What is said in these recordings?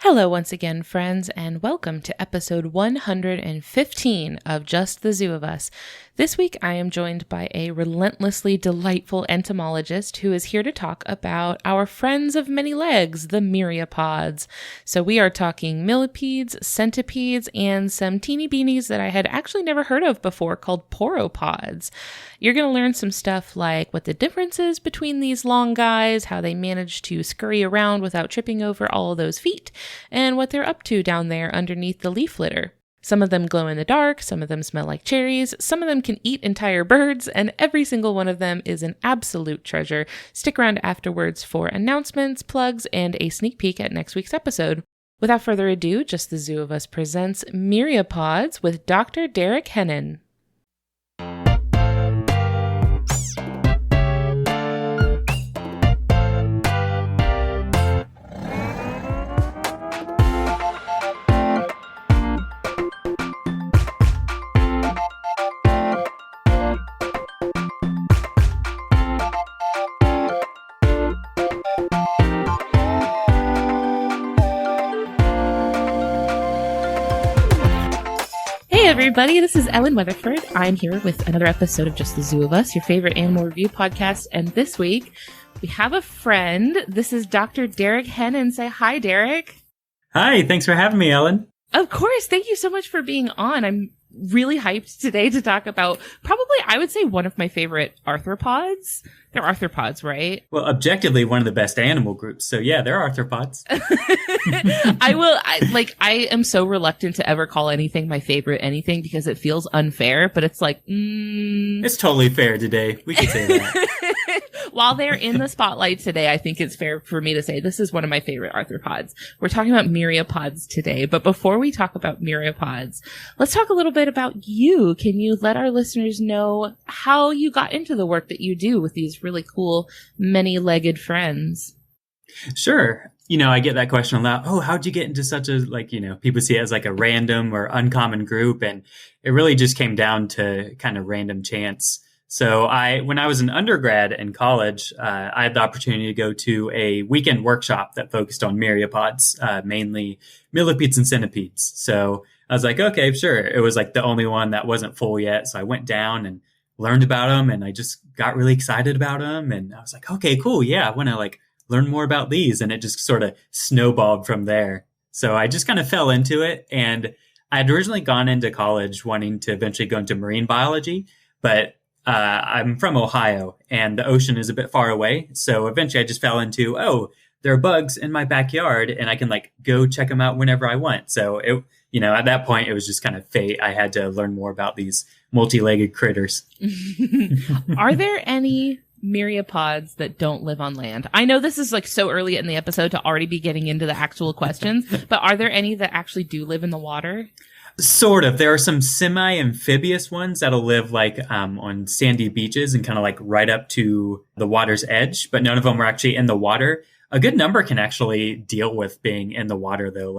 Hello once again, friends, and welcome to episode 115 of Just the Zoo of Us. This week, I am joined by a relentlessly delightful entomologist who is here to talk about our friends of many legs, the Myriapods. So we are talking Millipedes, Centipedes, and some teeny beanies that I had actually never heard of before called Pauropods. You're going to learn some stuff like what the difference is between these long guys, how they manage to scurry around without tripping over all of those feet, and what they're up to down there underneath the leaf litter. Some of them glow in the dark, some of them smell like cherries, some of them can eat entire birds, and every single one of them is an absolute treasure. Stick around afterwards for announcements, plugs, and a sneak peek at next week's episode. Without further ado, Just the Zoo of Us presents Myriapods with Dr. Derek Hennen. Hey everybody, this is Ellen Weatherford. I'm here with another episode of Just the Zoo of Us, your favorite animal review podcast. And this week, we have a friend. This is Dr. Derek Hennen. Say hi, Derek. Hi, thanks for having me, Ellen. Of course. Thank you so much for being on. I'm really hyped today to talk about probably, I would say, one of my favorite arthropods. They're arthropods, right? Well, objectively, one of the best animal groups. So yeah, they're arthropods. I am so reluctant to ever call anything my favorite anything because it feels unfair, but it's like, It's totally fair today. We can say that. While they're in the spotlight today, I think it's fair for me to say this is one of my favorite arthropods. We're talking about Myriapods today, but before we talk about Myriapods, let's talk a little bit about you. Can you let our listeners know how you got into the work that you do with these really cool many-legged friends? Sure. I get that question a lot. Oh, how'd you get into such a, people see it as like a random or uncommon group. And it really just came down to kind of random chance. So when I was an undergrad in college, I had the opportunity to go to a weekend workshop that focused on Myriapods, mainly Millipedes and Centipedes. So I was like, okay, sure. It was like the only one that wasn't full yet. So I went down and learned about them, and I just got really excited about them. And I was like, okay, cool. Yeah, I want to learn more about these. And it just sort of snowballed from there. So I just kind of fell into it. And I had originally gone into college wanting to eventually go into marine biology, but I'm from Ohio and the ocean is a bit far away. So eventually I just fell into, there are bugs in my backyard and I can go check them out whenever I want. So at that point it was just kind of fate. I had to learn more about these multi-legged critters. Are there any Myriapods that don't live on land? I know this is so early in the episode to already be getting into the actual questions, but are there any that actually do live in the water? Sort of. There are some semi-amphibious ones that'll live on sandy beaches and kind of right up to the water's edge, but none of them are actually in the water. A good number can actually deal with being in the water, though.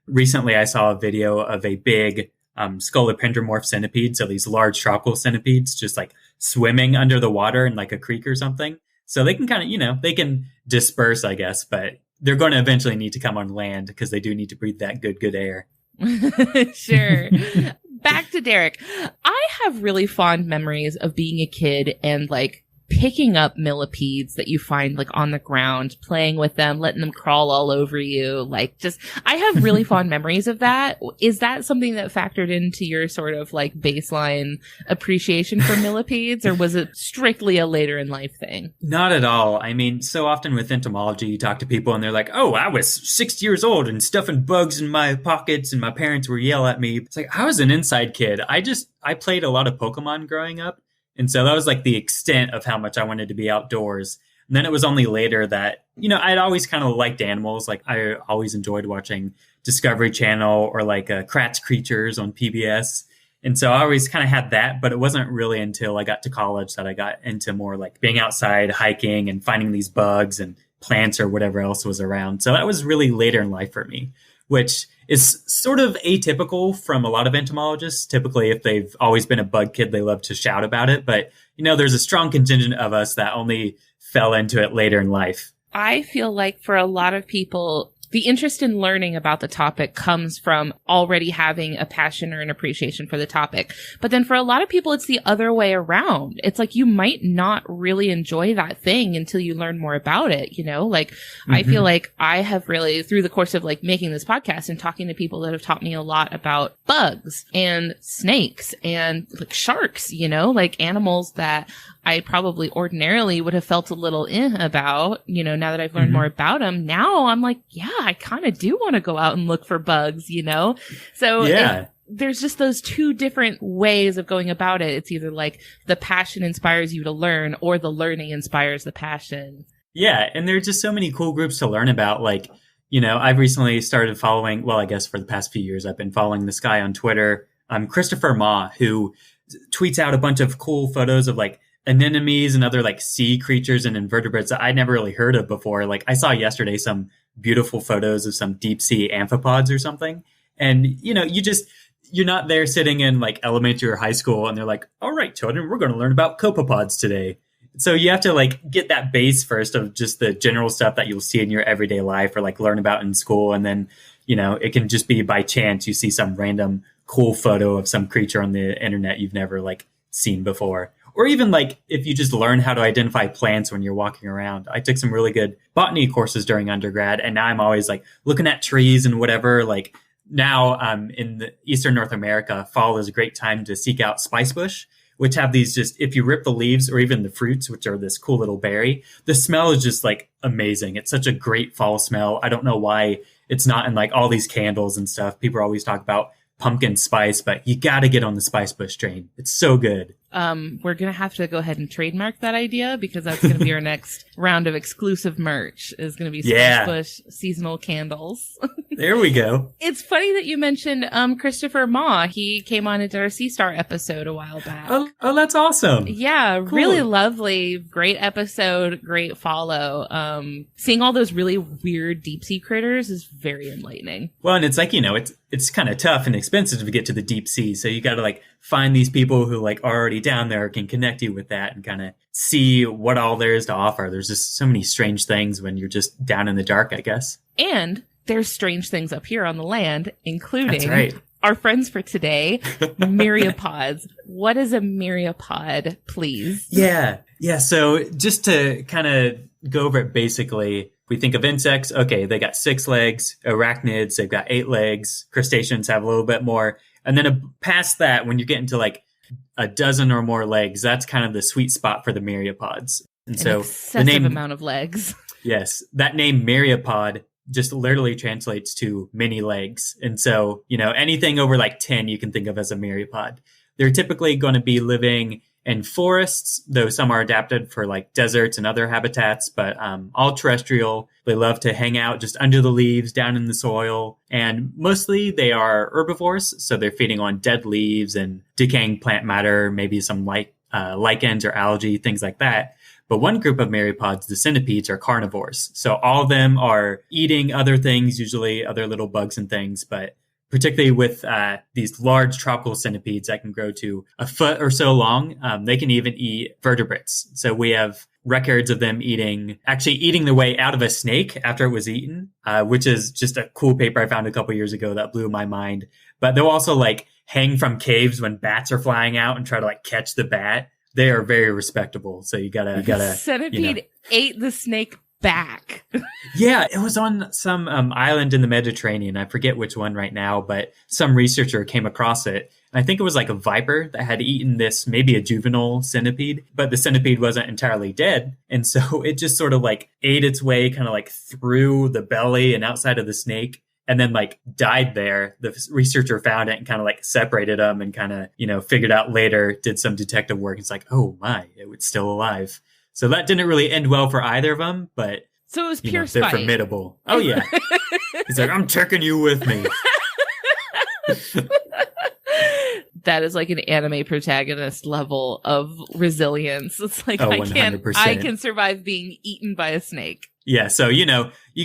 Recently, I saw a video of a big scolopendromorph centipede, so these large tropical centipedes just swimming under the water in a creek or something. So they can kind of, they can disperse, I guess, but they're going to eventually need to come on land because they do need to breathe that good air. Sure. Back to Derek. I have really fond memories of being a kid and picking up millipedes that you find on the ground, playing with them, letting them crawl all over you. I have really fond memories of that. Is that something that factored into your sort of baseline appreciation for millipedes, or was it strictly a later in life thing? Not at all. I mean, so often with entomology, you talk to people and they're like, oh, I was 6 years old and stuffing bugs in my pockets and my parents were yell at me. It's I was an inside kid. I played a lot of Pokemon growing up. And so that was the extent of how much I wanted to be outdoors. And then it was only later that, I'd always kind of liked animals. I always enjoyed watching Discovery Channel or Kratz Creatures on PBS. And so I always kind of had that, but it wasn't really until I got to college that I got into more being outside, hiking and finding these bugs and plants or whatever else was around. So that was really later in life for me, which is sort of atypical from a lot of entomologists. Typically, if they've always been a bug kid, they love to shout about it. But, there's a strong contingent of us that only fell into it later in life. I feel like for a lot of people, the interest in learning about the topic comes from already having a passion or an appreciation for the topic. But then for a lot of people, it's the other way around. It's like you might not really enjoy that thing until you learn more about it, you know? Like, I feel like I have really, through the course of like making this podcast and talking to people that have taught me a lot about bugs and snakes and like sharks, you know, like animals that I probably ordinarily would have felt a little about, you know, now that I've learned more about them. Now I'm like, yeah, I kind of do want to go out and look for bugs, you know? So there's just those two different ways of going about it. It's either like the passion inspires you to learn or the learning inspires the passion. Yeah. And there are just so many cool groups to learn about. Like, you know, I've recently started following, well, I guess for the past few years, I've been following this guy on Twitter, Christopher Ma, who tweets out a bunch of cool photos of like anemones and other like sea creatures and invertebrates that I'd never really heard of before. Like I saw yesterday some beautiful photos of some deep sea amphipods or something. And, you know, you're not there sitting in like elementary or high school and they're like, all right, children, we're going to learn about copepods today. So you have to like get that base first of just the general stuff that you'll see in your everyday life or like learn about in school. And then, you know, it can just be by chance you see some random cool photo of some creature on the internet you've never like seen before. Or even like if you just learn how to identify plants when you're walking around. I took some really good botany courses during undergrad, and now I'm always like looking at trees and whatever. Like now in the Eastern North America, fall is a great time to seek out spicebush, which have these just, if you rip the leaves or even the fruits, which are this cool little berry, the smell is just like amazing. It's such a great fall smell. I don't know why it's not in like all these candles and stuff. People always talk about pumpkin spice, but you got to get on the spicebush train. It's so good. We're going to have to go ahead and trademark that idea because that's going to be our next round of exclusive merch is going to be Spicebush seasonal candles. There we go. It's funny that you mentioned Christopher Ma. He came on into our Sea Star episode a while back. Oh, that's awesome. Yeah, cool. Really lovely. Great episode. Great follow. Seeing all those really weird deep sea critters is very enlightening. Well, and it's like, you know, it's kind of tough and expensive to get to the deep sea. So you got to like find these people who like are already down there can connect you with that and kind of see what all there is to offer. There's just so many strange things when you're just down in the dark, I guess. And there's strange things up here on the land, including our friends for today, Myriapods. What is a myriapod, please? Yeah. So just to kind of go over it basically, we think of insects. Okay, they got 6 legs. Arachnids, they've got 8 legs. Crustaceans have a little bit more. And then past that, when you get into like a dozen or more legs, that's kind of the sweet spot for the myriapods. And so excessive the name, amount of legs. Yes, that name myriapod just literally translates to many legs. And so, you know, anything over like 10 you can think of as a myriapod. They're typically going to be living in forests, though some are adapted for like deserts and other habitats, but all terrestrial. They love to hang out just under the leaves, down in the soil, and mostly they are herbivores, so they're feeding on dead leaves and decaying plant matter, maybe some lichens or algae, things like that. But one group of myriapods, the centipedes, are carnivores. So all of them are eating other things, usually other little bugs and things, but particularly with these large tropical centipedes that can grow to a foot or so long, they can even eat vertebrates. So we have records of them eating their way out of a snake after it was eaten, which is just a cool paper I found a couple years ago that blew my mind. But they'll also like hang from caves when bats are flying out and try to like catch the bat. They are very respectable. So you gotta. Centipede ate the snake back. Yeah, it was on some island in the Mediterranean. I forget which one right now, but some researcher came across it. And I think it was like a viper that had eaten this, maybe a juvenile centipede, but the centipede wasn't entirely dead. And so it just sort of like ate its way kind of like through the belly and outside of the snake, and then like died there. The researcher found it and kind of like separated them and kind of, you know, figured out later, did some detective work. It's like, oh my, it was still alive. So that didn't really end well for either of them, but so it was pure spite. They're formidable. Oh yeah. He's like, I'm taking you with me. That is like an anime protagonist level of resilience. It's like, I can survive being eaten by a snake. Yeah, so you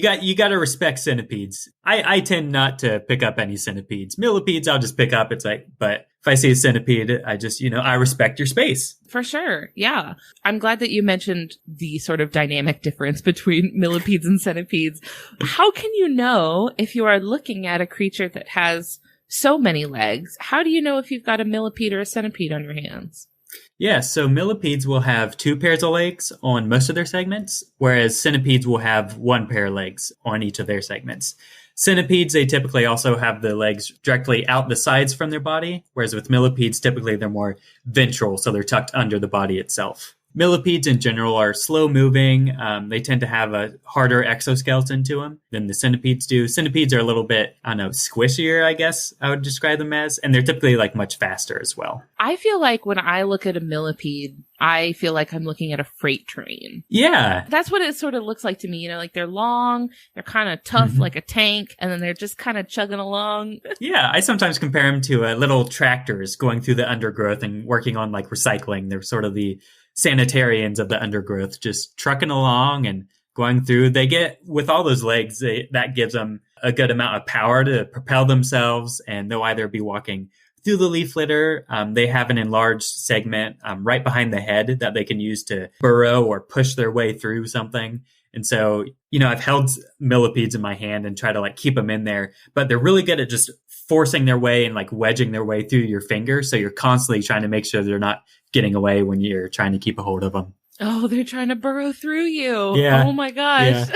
got to respect centipedes. I tend not to pick up any centipedes. Millipedes I'll just pick up. It's like, but if I see a centipede, I just I respect your space. For sure. Yeah. I'm glad that you mentioned the sort of dynamic difference between millipedes and centipedes. How can you know if you are looking at a creature that has so many legs? How do you know if you've got a millipede or a centipede on your hands? Yeah, so millipedes will have 2 pairs of legs on most of their segments, whereas centipedes will have 1 pair of legs on each of their segments. Centipedes, they typically also have the legs directly out the sides from their body, whereas with millipedes, typically they're more ventral, so they're tucked under the body itself. Millipedes in general are slow moving. They tend to have a harder exoskeleton to them than the centipedes do. Centipedes are a little bit, I don't know, squishier, I guess I would describe them as. And they're typically like much faster as well. I feel like when I look at a millipede, I feel like I'm looking at a freight train. Yeah. That's what it sort of looks like to me. Like they're long, they're kind of tough like a tank, and then they're just kind of chugging along. Yeah, I sometimes compare them to little tractors going through the undergrowth and working on like recycling. They're sort of the sanitarians of the undergrowth, just trucking along and going through. They get, with all those legs, that gives them a good amount of power to propel themselves, and they'll either be walking through the leaf litter. They have an enlarged segment right behind the head that they can use to burrow or push their way through something. And so, I've held millipedes in my hand and try to like keep them in there, but they're really good at just forcing their way and like wedging their way through your finger. So you're constantly trying to make sure they're not getting away when you're trying to keep a hold of them. Oh, they're trying to burrow through you. Yeah. Oh my gosh.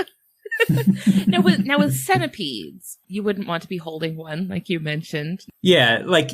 Yeah. Now with centipedes, you wouldn't want to be holding one, like you mentioned. Yeah, like,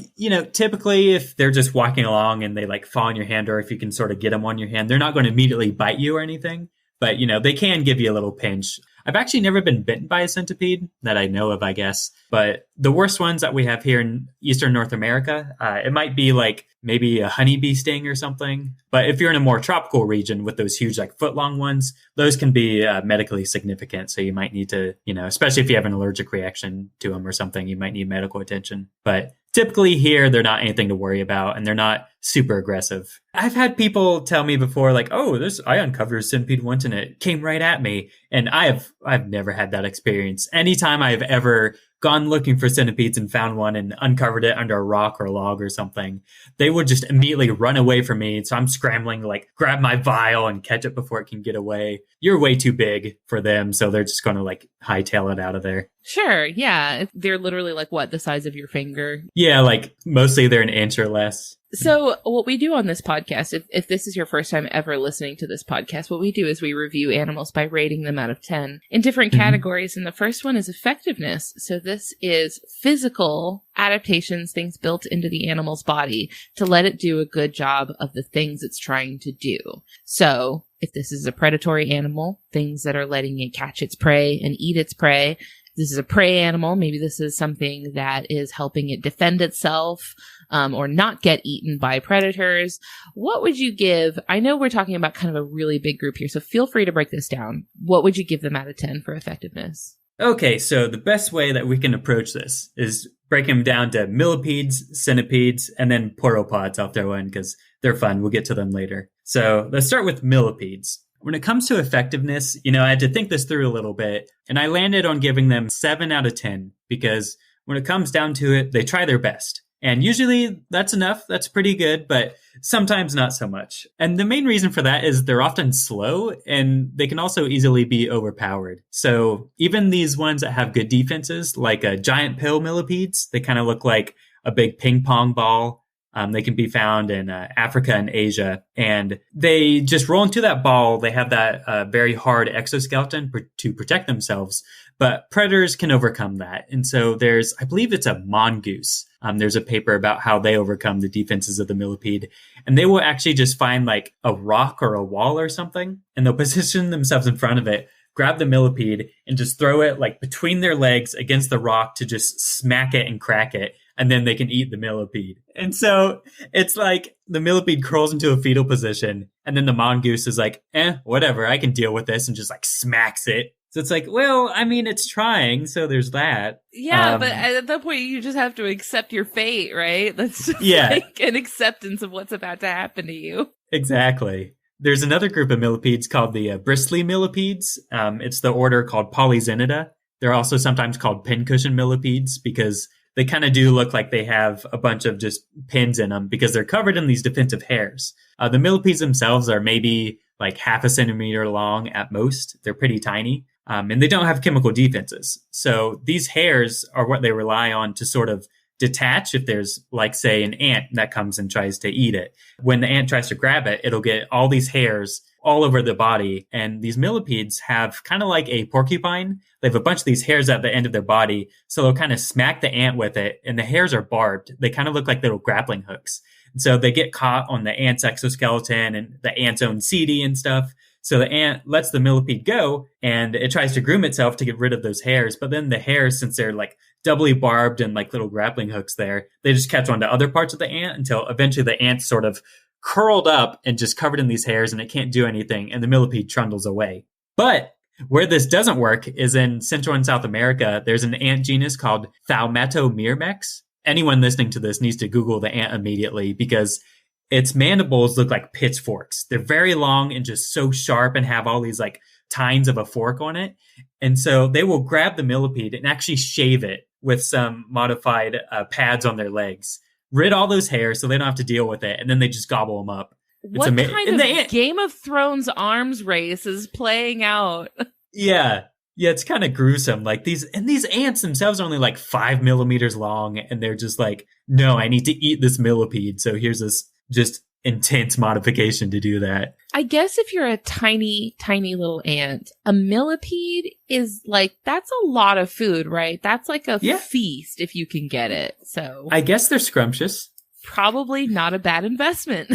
typically if they're just walking along and they like fall in your hand, or if you can sort of get them on your hand, they're not going to immediately bite you or anything. But, they can give you a little pinch. I've actually never been bitten by a centipede that I know of, I guess. But the worst ones that we have here in Eastern North America, it might be like maybe a honeybee sting or something. But if you're in a more tropical region with those huge, like foot-long ones, those can be medically significant. So you might need to, especially if you have an allergic reaction to them or something, you might need medical attention. But typically here, they're not anything to worry about, and they're not super aggressive. I've had people tell me before, like, oh, I uncovered a centipede once and it came right at me. And I've never had that experience. Anytime I've ever gone looking for centipedes and found one and uncovered it under a rock or a log or something, they would just immediately run away from me. So I'm scrambling to like grab my vial and catch it before it can get away. You're way too big for them, so they're just going to like hightail it out of there. Sure, yeah. They're literally like what, the size of your finger? Yeah, like mostly they're an inch or less. So what we do on this podcast, if this is your first time ever listening to this podcast, what we do is we review animals by rating them out of 10 in different categories. And the first one is effectiveness. So this is physical adaptations, things built into the animal's body to let it do a good job of the things it's trying to do. So if this is a predatory animal, things that are letting it catch its prey and eat its prey. This is a prey animal. Maybe this is something that is helping it defend itself, or not get eaten by predators. What would you give? I know we're talking about kind of a really big group here, so feel free to break this down. What would you give them out of 10 for effectiveness? Okay, so the best way that we can approach this is break them down to millipedes, centipedes, and then pauropods I'll throw in because they're fun. We'll get to them later. So let's start with millipedes. When it comes to effectiveness, I had to think this through a little bit, and I landed on giving them 7 out of 10 because when it comes down to it, they try their best. And usually that's enough. That's pretty good, but sometimes not so much. And the main reason for that is they're often slow and they can also easily be overpowered. So even these ones that have good defenses, like a giant pill millipedes, they kind of look like a big ping pong ball. They can be found in Africa and Asia, and they just roll into that ball. They have that very hard exoskeleton to protect themselves, but predators can overcome that. And so I believe it's a mongoose. There's a paper about how they overcome the defenses of the millipede, and they will actually just find like a rock or a wall or something, and they'll position themselves in front of it, grab the millipede, and just throw it like between their legs against the rock to just smack it and crack it. And then they can eat the millipede. And so it's like the millipede crawls into a fetal position, and then the mongoose is like, whatever, I can deal with this, and just like smacks it. So it's like, well, I mean, it's trying, so there's that. Yeah, but at that point, you just have to accept your fate, right? That's just like an acceptance of what's about to happen to you. Exactly. There's another group of millipedes called the bristly millipedes. It's the order called Polydesmida. They're also sometimes called pincushion millipedes because they kind of do look like they have a bunch of just pins in them because they're covered in these defensive hairs. The millipedes themselves are maybe like half a centimeter long at most. They're pretty tiny. And they don't have chemical defenses. So these hairs are what they rely on to sort of detach if there's, like, say, an ant that comes and tries to eat it. When the ant tries to grab it, it'll get all these hairs all over the body. And these millipedes have kind of like a porcupine. They have a bunch of these hairs at the end of their body. So they'll kind of smack the ant with it. And the hairs are barbed. They kind of look like little grappling hooks. And so they get caught on the ant's exoskeleton and the ant's own CD and stuff. So the ant lets the millipede go and it tries to groom itself to get rid of those hairs. But then the hairs, since they're like doubly barbed and like little grappling hooks there, they just catch on to other parts of the ant until eventually the ant's sort of curled up and just covered in these hairs and it can't do anything. And the millipede trundles away. But where this doesn't work is in Central and South America. There's an ant genus called Thaumatomeremex. Anyone listening to this needs to Google the ant immediately because its mandibles look like pitchforks. They're very long and just so sharp and have all these like tines of a fork on it. And so they will grab the millipede and actually shave it with some modified pads on their legs. Rid all those hairs so they don't have to deal with it. And then they just gobble them up. What kind of Game of Thrones arms race is playing out? Yeah. Yeah, it's kind of gruesome. Like these ants themselves are only like 5 millimeters long. And they're just like, no, I need to eat this millipede. So here's this just intense modification to do that. I guess if you're a tiny, tiny little ant, a millipede is like, that's a lot of food, right? That's like a feast if you can get it. So I guess they're scrumptious. Probably not a bad investment.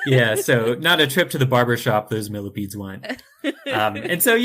Yeah, so not a trip to the barbershop those millipedes want. And so,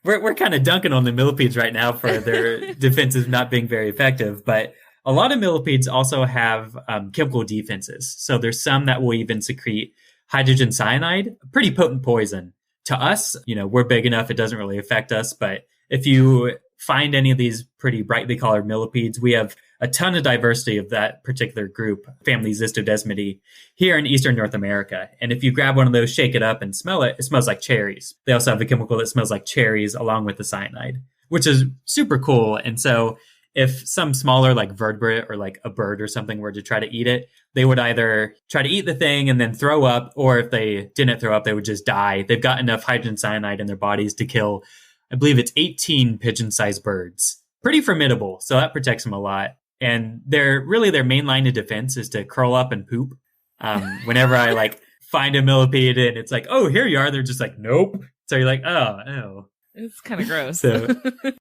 we're kind of dunking on the millipedes right now for their defenses not being very effective, but a lot of millipedes also have chemical defenses. So there's some that will even secrete hydrogen cyanide, a pretty potent poison. To us, we're big enough, it doesn't really affect us. But if you find any of these pretty brightly colored millipedes, we have a ton of diversity of that particular group, family Xystodesmidae, here in Eastern North America. And if you grab one of those, shake it up and smell it, it smells like cherries. They also have a chemical that smells like cherries along with the cyanide, which is super cool. And so if some smaller like vertebrate or like a bird or something were to try to eat it, they would either try to eat the thing and then throw up, or if they didn't throw up, they would just die. They've got enough hydrogen cyanide in their bodies to kill, I believe it's 18 pigeon-sized birds. Pretty formidable, so that protects them a lot. And their main line of defense is to curl up and poop. Whenever I like find a millipede and it's like, oh, here you are, they're just like, nope. So you're like, oh. It's kind of gross. So,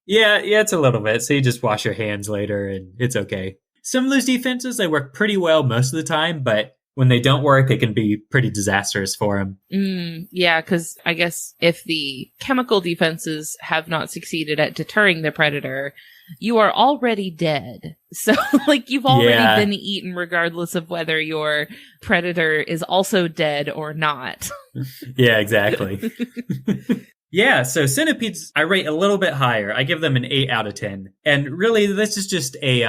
yeah, it's a little bit. So you just wash your hands later and it's okay. Some of those defenses, they work pretty well most of the time, but when they don't work, it can be pretty disastrous for them. Yeah, because I guess if the chemical defenses have not succeeded at deterring the predator, you are already dead. So, like, you've already been eaten regardless of whether your predator is also dead or not. Yeah, exactly. Yeah, so centipedes, I rate a little bit higher. I give them an 8 out of 10. And really, this is just a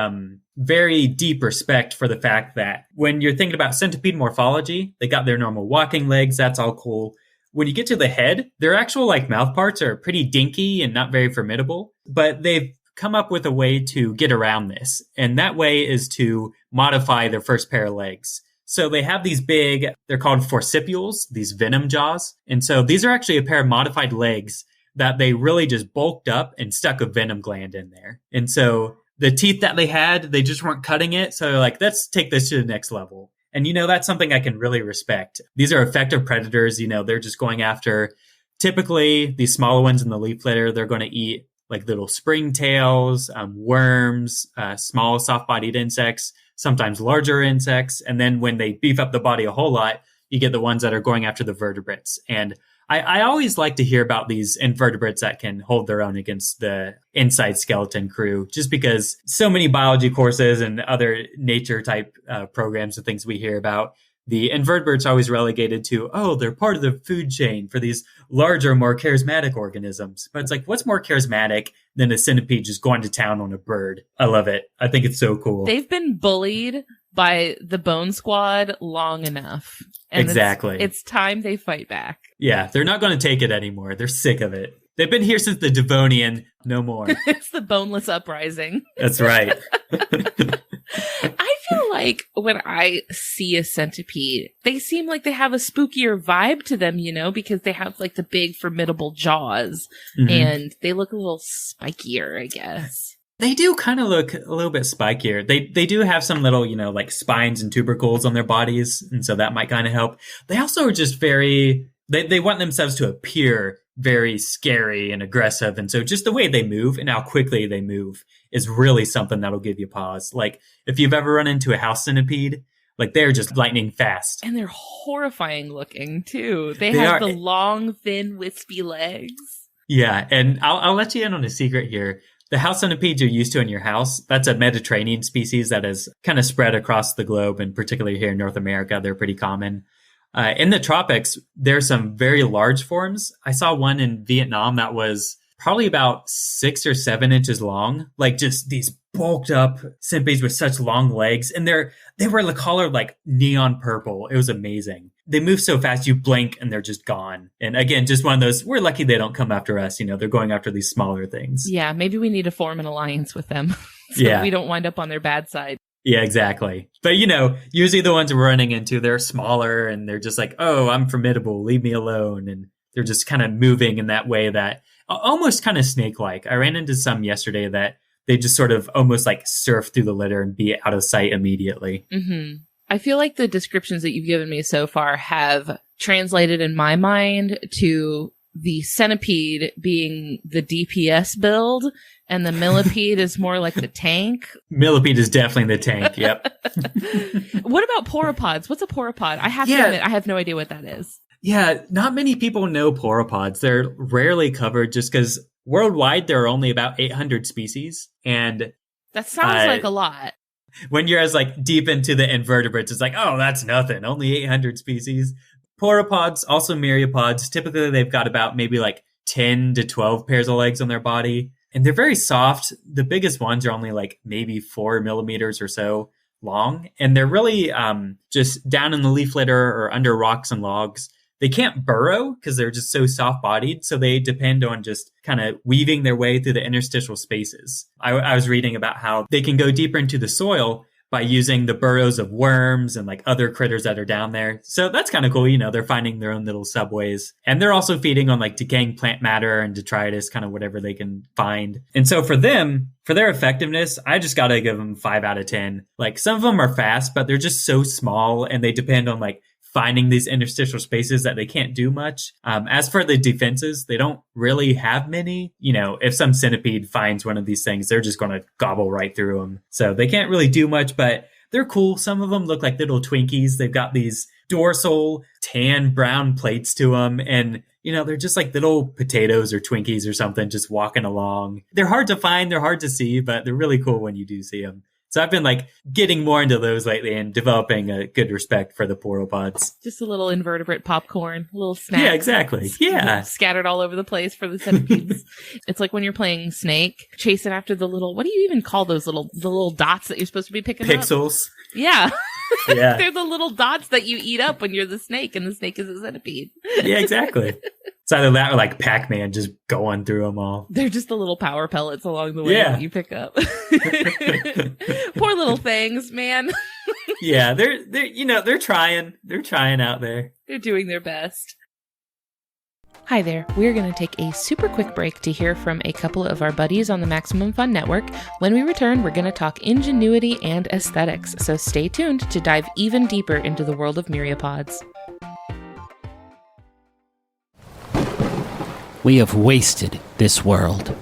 very deep respect for the fact that when you're thinking about centipede morphology, they got their normal walking legs. That's all cool. When you get to the head, their actual like mouth parts are pretty dinky and not very formidable. But they've come up with a way to get around this. And that way is to modify their first pair of legs. So they have these big, they're called forcipules, these venom jaws. And so these are actually a pair of modified legs that they really just bulked up and stuck a venom gland in there. And so the teeth that they had, they just weren't cutting it. So they're like, let's take this to the next level. And, that's something I can really respect. These are effective predators. They're just going after typically these smaller ones in the leaf litter. They're going to eat like little springtails, worms, small soft-bodied insects, sometimes larger insects. And then when they beef up the body a whole lot, you get the ones that are going after the vertebrates. And I always like to hear about these invertebrates that can hold their own against the inside skeleton crew, just because so many biology courses and other nature type programs and things we hear about, the invertebrates are always relegated to, they're part of the food chain for these larger, more charismatic organisms. But it's like, what's more charismatic than a centipede just going to town on a bird? I love it. I think it's so cool. They've been bullied by the Bone Squad long enough. And exactly. It's time they fight back. Yeah, they're not going to take it anymore. They're sick of it. They've been here since the Devonian. No more. It's the boneless uprising. That's right. I feel like when I see a centipede, they seem like they have a spookier vibe to them, because they have like the big formidable jaws and they look a little spikier, I guess. They do kind of look a little bit spikier. They do have some little, like spines and tubercles on their bodies. And so that might kind of help. They also are just they want themselves to appear very scary and aggressive. And so just the way they move and how quickly they move is really something that'll give you pause. Like if you've ever run into a house centipede, like they're just lightning fast. And they're horrifying looking too. They have the long, thin, wispy legs. Yeah. And I'll let you in on a secret here. The house centipedes you're used to in your house, that's a Mediterranean species that is kind of spread across the globe, and particularly here in North America, they're pretty common. In the tropics, there's some very large forms. I saw one in Vietnam that was probably about 6 or 7 inches long, like just these bulked up centipedes with such long legs. And they were the color like neon purple. It was amazing. They move so fast, you blink and they're just gone. And again, just one of those, we're lucky they don't come after us. They're going after these smaller things. Yeah, maybe we need to form an alliance with them so that we don't wind up on their bad side. Yeah, exactly. But, usually the ones we're running into, they're smaller and they're just like, oh, I'm formidable. Leave me alone. And they're just kind of moving in that way that almost kind of snake-like. I ran into some yesterday that they just sort of almost like surf through the litter and be out of sight immediately. Mm-hmm. I feel like the descriptions that you've given me so far have translated in my mind to the centipede being the DPS build, and the millipede is more like the tank. Millipede is definitely the tank, yep. What about pauropods? What's a pauropod? I have to admit, I have no idea what that is. Yeah, not many people know pauropods. They're rarely covered just because worldwide there are only about 800 species. And that sounds like a lot. When you're as like deep into the invertebrates, it's like, oh, that's nothing. Only 800 species. Pauropods, also myriapods, typically they've got about maybe like 10 to 12 pairs of legs on their body. And they're very soft. The biggest ones are only like maybe 4 millimeters or so long. And they're really just down in the leaf litter or under rocks and logs. They can't burrow because they're just so soft-bodied, so they depend on just kind of weaving their way through the interstitial spaces. I was reading about how they can go deeper into the soil by using the burrows of worms and like other critters that are down there. So that's kind of cool. They're finding their own little subways. And they're also feeding on like decaying plant matter and detritus, kind of whatever they can find. And so for them, for their effectiveness, I just got to give them 5 out of 10. Like some of them are fast, but they're just so small and they depend on like finding these interstitial spaces that they can't do much. As for the defenses, they don't really have many. If some centipede finds one of these things, they're just going to gobble right through them. So they can't really do much, but they're cool. Some of them look like little Twinkies. They've got these dorsal tan brown plates to them. And, they're just like little potatoes or Twinkies or something just walking along. They're hard to find. They're hard to see, but they're really cool when you do see them. So I've been like getting more into those lately and developing a good respect for the pauropods. Just a little invertebrate popcorn, a little snack. Yeah, exactly. Yeah. Scattered all over the place for the centipedes. It's like when you're playing Snake, chasing after the little, what do you even call those the little dots that you're supposed to be picking up? Pixels. Yeah. Yeah. They're the little dots that you eat up when you're the snake and the snake is a centipede. Yeah, exactly. It's either that or like Pac-Man just going through them all. They're just the little power pellets along the way that you pick up. Poor little things, man. Yeah, they're trying. They're trying out there. They're doing their best. Hi there. We're going to take a super quick break to hear from a couple of our buddies on the Maximum Fun Network. When we return, we're going to talk ingenuity and aesthetics, so stay tuned to dive even deeper into the world of Myriapods. We have wasted this world.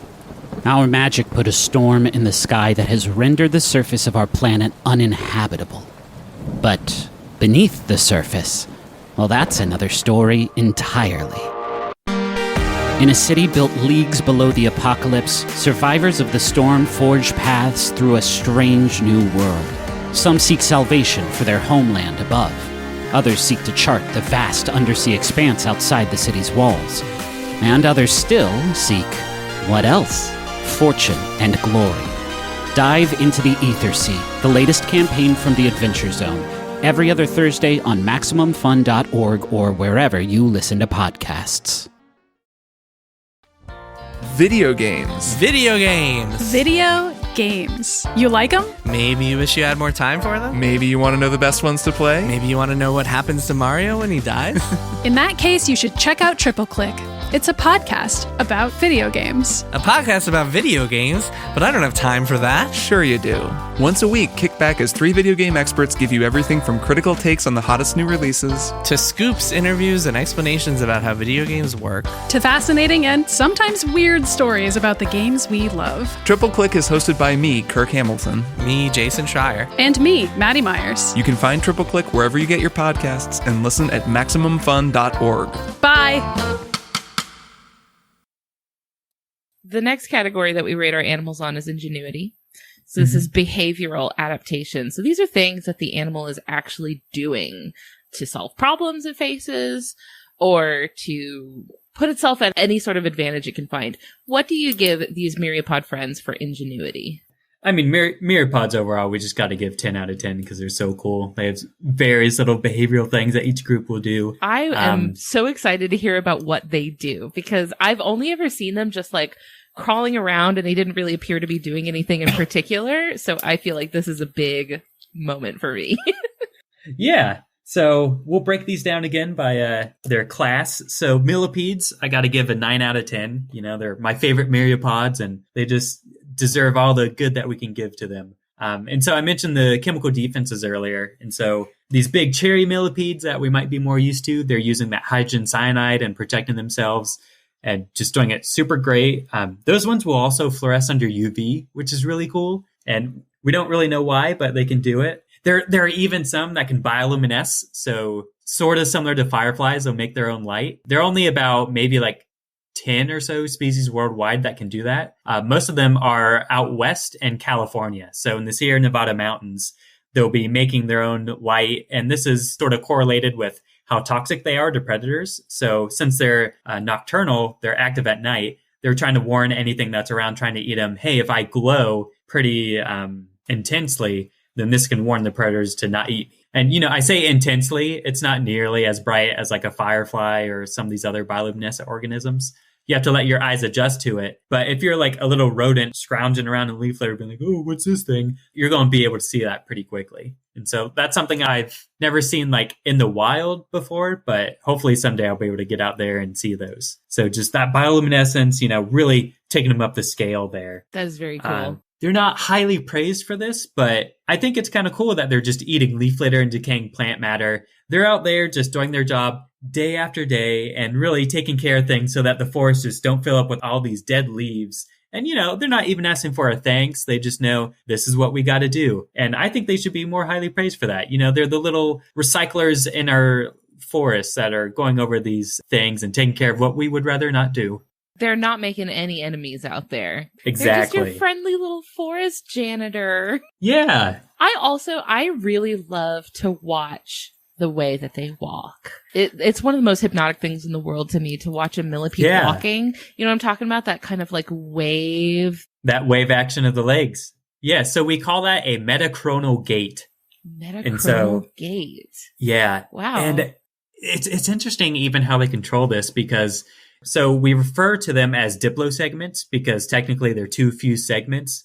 Our magic put a storm in the sky that has rendered the surface of our planet uninhabitable. But beneath the surface, well, that's another story entirely. In a city built leagues below the apocalypse, survivors of the storm forge paths through a strange new world. Some seek salvation for their homeland above. Others seek to chart the vast undersea expanse outside the city's walls. And others still seek, what else? Fortune and glory. Dive into the Ether Sea, the latest campaign from the Adventure Zone, every other Thursday on MaximumFun.org or wherever you listen to podcasts. Video games. Video games. Video games. You like them? Maybe you wish you had more time for them? Maybe you want to know the best ones to play? Maybe you want to know what happens to Mario when he dies? In that case, you should check out Triple Click. It's a podcast about video games. A podcast about video games, but I don't have time for that. Sure you do. Once a week, kick back as 3 video game experts give you everything from critical takes on the hottest new releases To scoops, interviews, and explanations about how video games work. To fascinating and sometimes weird stories about the games we love. Triple Click is hosted by me, Kirk Hamilton. Me, Jason Schreier. And me, Maddie Myers. You can find Triple Click wherever you get your podcasts and listen at MaximumFun.org. Bye! The next category that we rate our animals on is ingenuity. So this is behavioral adaptation. So these are things that the animal is actually doing to solve problems it faces or to put itself at any sort of advantage it can find. What do you give these myriapod friends for ingenuity? I mean, Myriapods overall, we just got to give 10 out of 10 because they're so cool. They have various little behavioral things that each group will do. I am so excited to hear about what they do because I've only ever seen them just like crawling around and they didn't really appear to be doing anything in particular. So I feel like this is a big moment for me. Yeah. So we'll break these down again by their class. So Millipedes, I got to give a 9 out of 10. You know, they're my favorite myriapods and they just deserve all the good that we can give to them. And so I mentioned the chemical defenses earlier. And so these big cherry millipedes that we might be more used to, they're using that hydrogen cyanide and protecting themselves and just doing it super great. Those ones will also fluoresce under UV, which is really cool. And we don't really know why, but they can do it. There are even some that can bioluminesce. So sort of similar to fireflies, they'll make their own light. They're only about maybe like 10 or so species worldwide that can do that. Most of them are out west in California. So in the Sierra Nevada mountains, they'll be making their own light. And this is sort of correlated with how toxic they are to predators. So since they're nocturnal, they're active at night. They're trying to warn anything that's around trying to eat them. Hey, if I glow pretty intensely, then this can warn the predators to not eat me. And, you know, I say intensely, it's not nearly as bright as like a firefly or some of these other bioluminescent organisms. You have to let your eyes adjust to it. But if you're like a little rodent scrounging around in leaf litter being like, oh, what's this thing? You're going to be able to see that pretty quickly. And so that's something I've never seen like in the wild before, but hopefully someday I'll be able to get out there and see those. So just that bioluminescence, you know, really taking them up the scale there. That is very cool. They're not highly praised for this, but I think it's kind of cool that they're just eating leaf litter and decaying plant matter. They're out there just doing their job day after day and really taking care of things so that the forests just don't fill up with all these dead leaves. And, you know, they're not even asking for a thanks. They just know this is what we got to do. And I think they should be more highly praised for that. You know, they're the little recyclers in our forests that are going over these things and taking care of what we would rather not do. They're not making any enemies out there. Exactly. They're just your friendly little forest janitor. Yeah. I really love to watch the way that they walk. It's one of the most hypnotic things in the world to me to watch a millipede walking. You know what I'm talking about? That kind of like wave. That wave action of the legs. Yeah. So we call that a metachronal gait. Metachronal gait. Yeah. Wow. And it's interesting even how they control this because so we refer to them as diplosegments because technically they're two fused segments.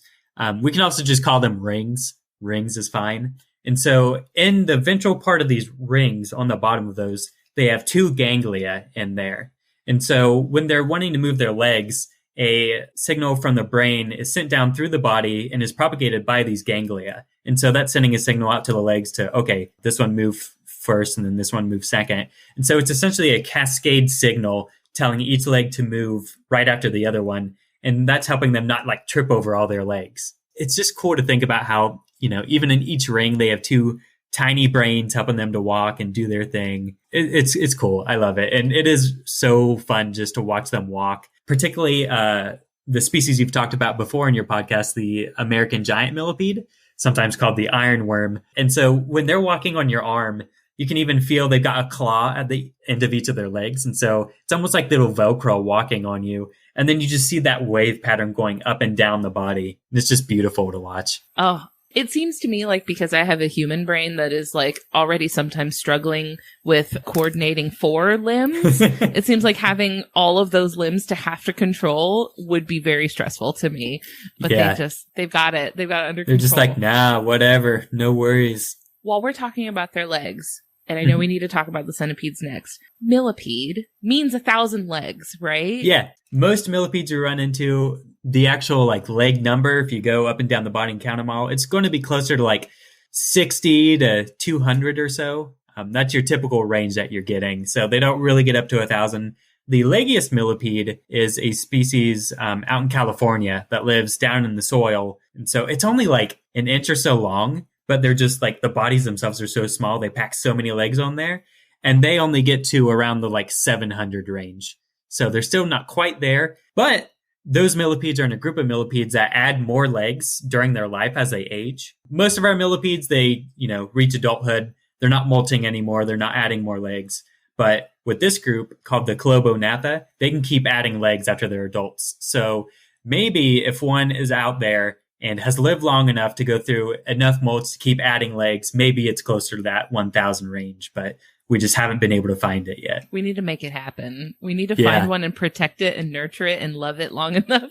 We can also just call them rings. Rings is fine. And so in the ventral part of these rings on the bottom of those, they have two ganglia in there. And so when they're wanting to move their legs, a signal from the brain is sent down through the body and is propagated by these ganglia. And so that's sending a signal out to the legs to, okay, this one move first and then this one move second. And so it's essentially a cascade signal telling each leg to move right after the other one. And that's helping them not like trip over all their legs. It's just cool to think about how, you know, even in each ring, they have two tiny brains helping them to walk and do their thing. It's cool. I love it. And it is so fun just to watch them walk, particularly the species you've talked about before in your podcast, the American giant millipede, sometimes called the ironworm. And so when they're walking on your arm, you can even feel they've got a claw at the end of each of their legs. And so it's almost like little Velcro walking on you. And then you just see that wave pattern going up and down the body. It's just beautiful to watch. Oh, it seems to me like because I have a human brain that is like already sometimes struggling with coordinating 4 limbs, it seems like having all of those limbs to have to control would be very stressful to me. But they've got it. They've got it under control. They're just like, nah, whatever. No worries. While we're talking about their legs, and I know we need to talk about the centipedes next, millipede means 1,000 legs, right? Yeah. Most millipedes you run into, the actual like leg number, if you go up and down the body and count them all, it's going to be closer to like 60 to 200 or so. That's your typical range that you're getting. So they don't really get up to 1,000. The leggiest millipede is a species out in California that lives down in the soil. And so it's only like an inch or so long, but they're just like the bodies themselves are so small. They pack so many legs on there, and they only get to around the like 700 range. So they're still not quite there, but those millipedes are in a group of millipedes that add more legs during their life as they age. Most of our millipedes, they, reach adulthood. They're not molting anymore. They're not adding more legs. But with this group called the Colobognatha, they can keep adding legs after they're adults. So maybe if one is out there and has lived long enough to go through enough molts to keep adding legs, maybe it's closer to that 1,000 range. But we just haven't been able to find it yet. We need to make it happen. We need to find one and protect it and nurture it and love it long enough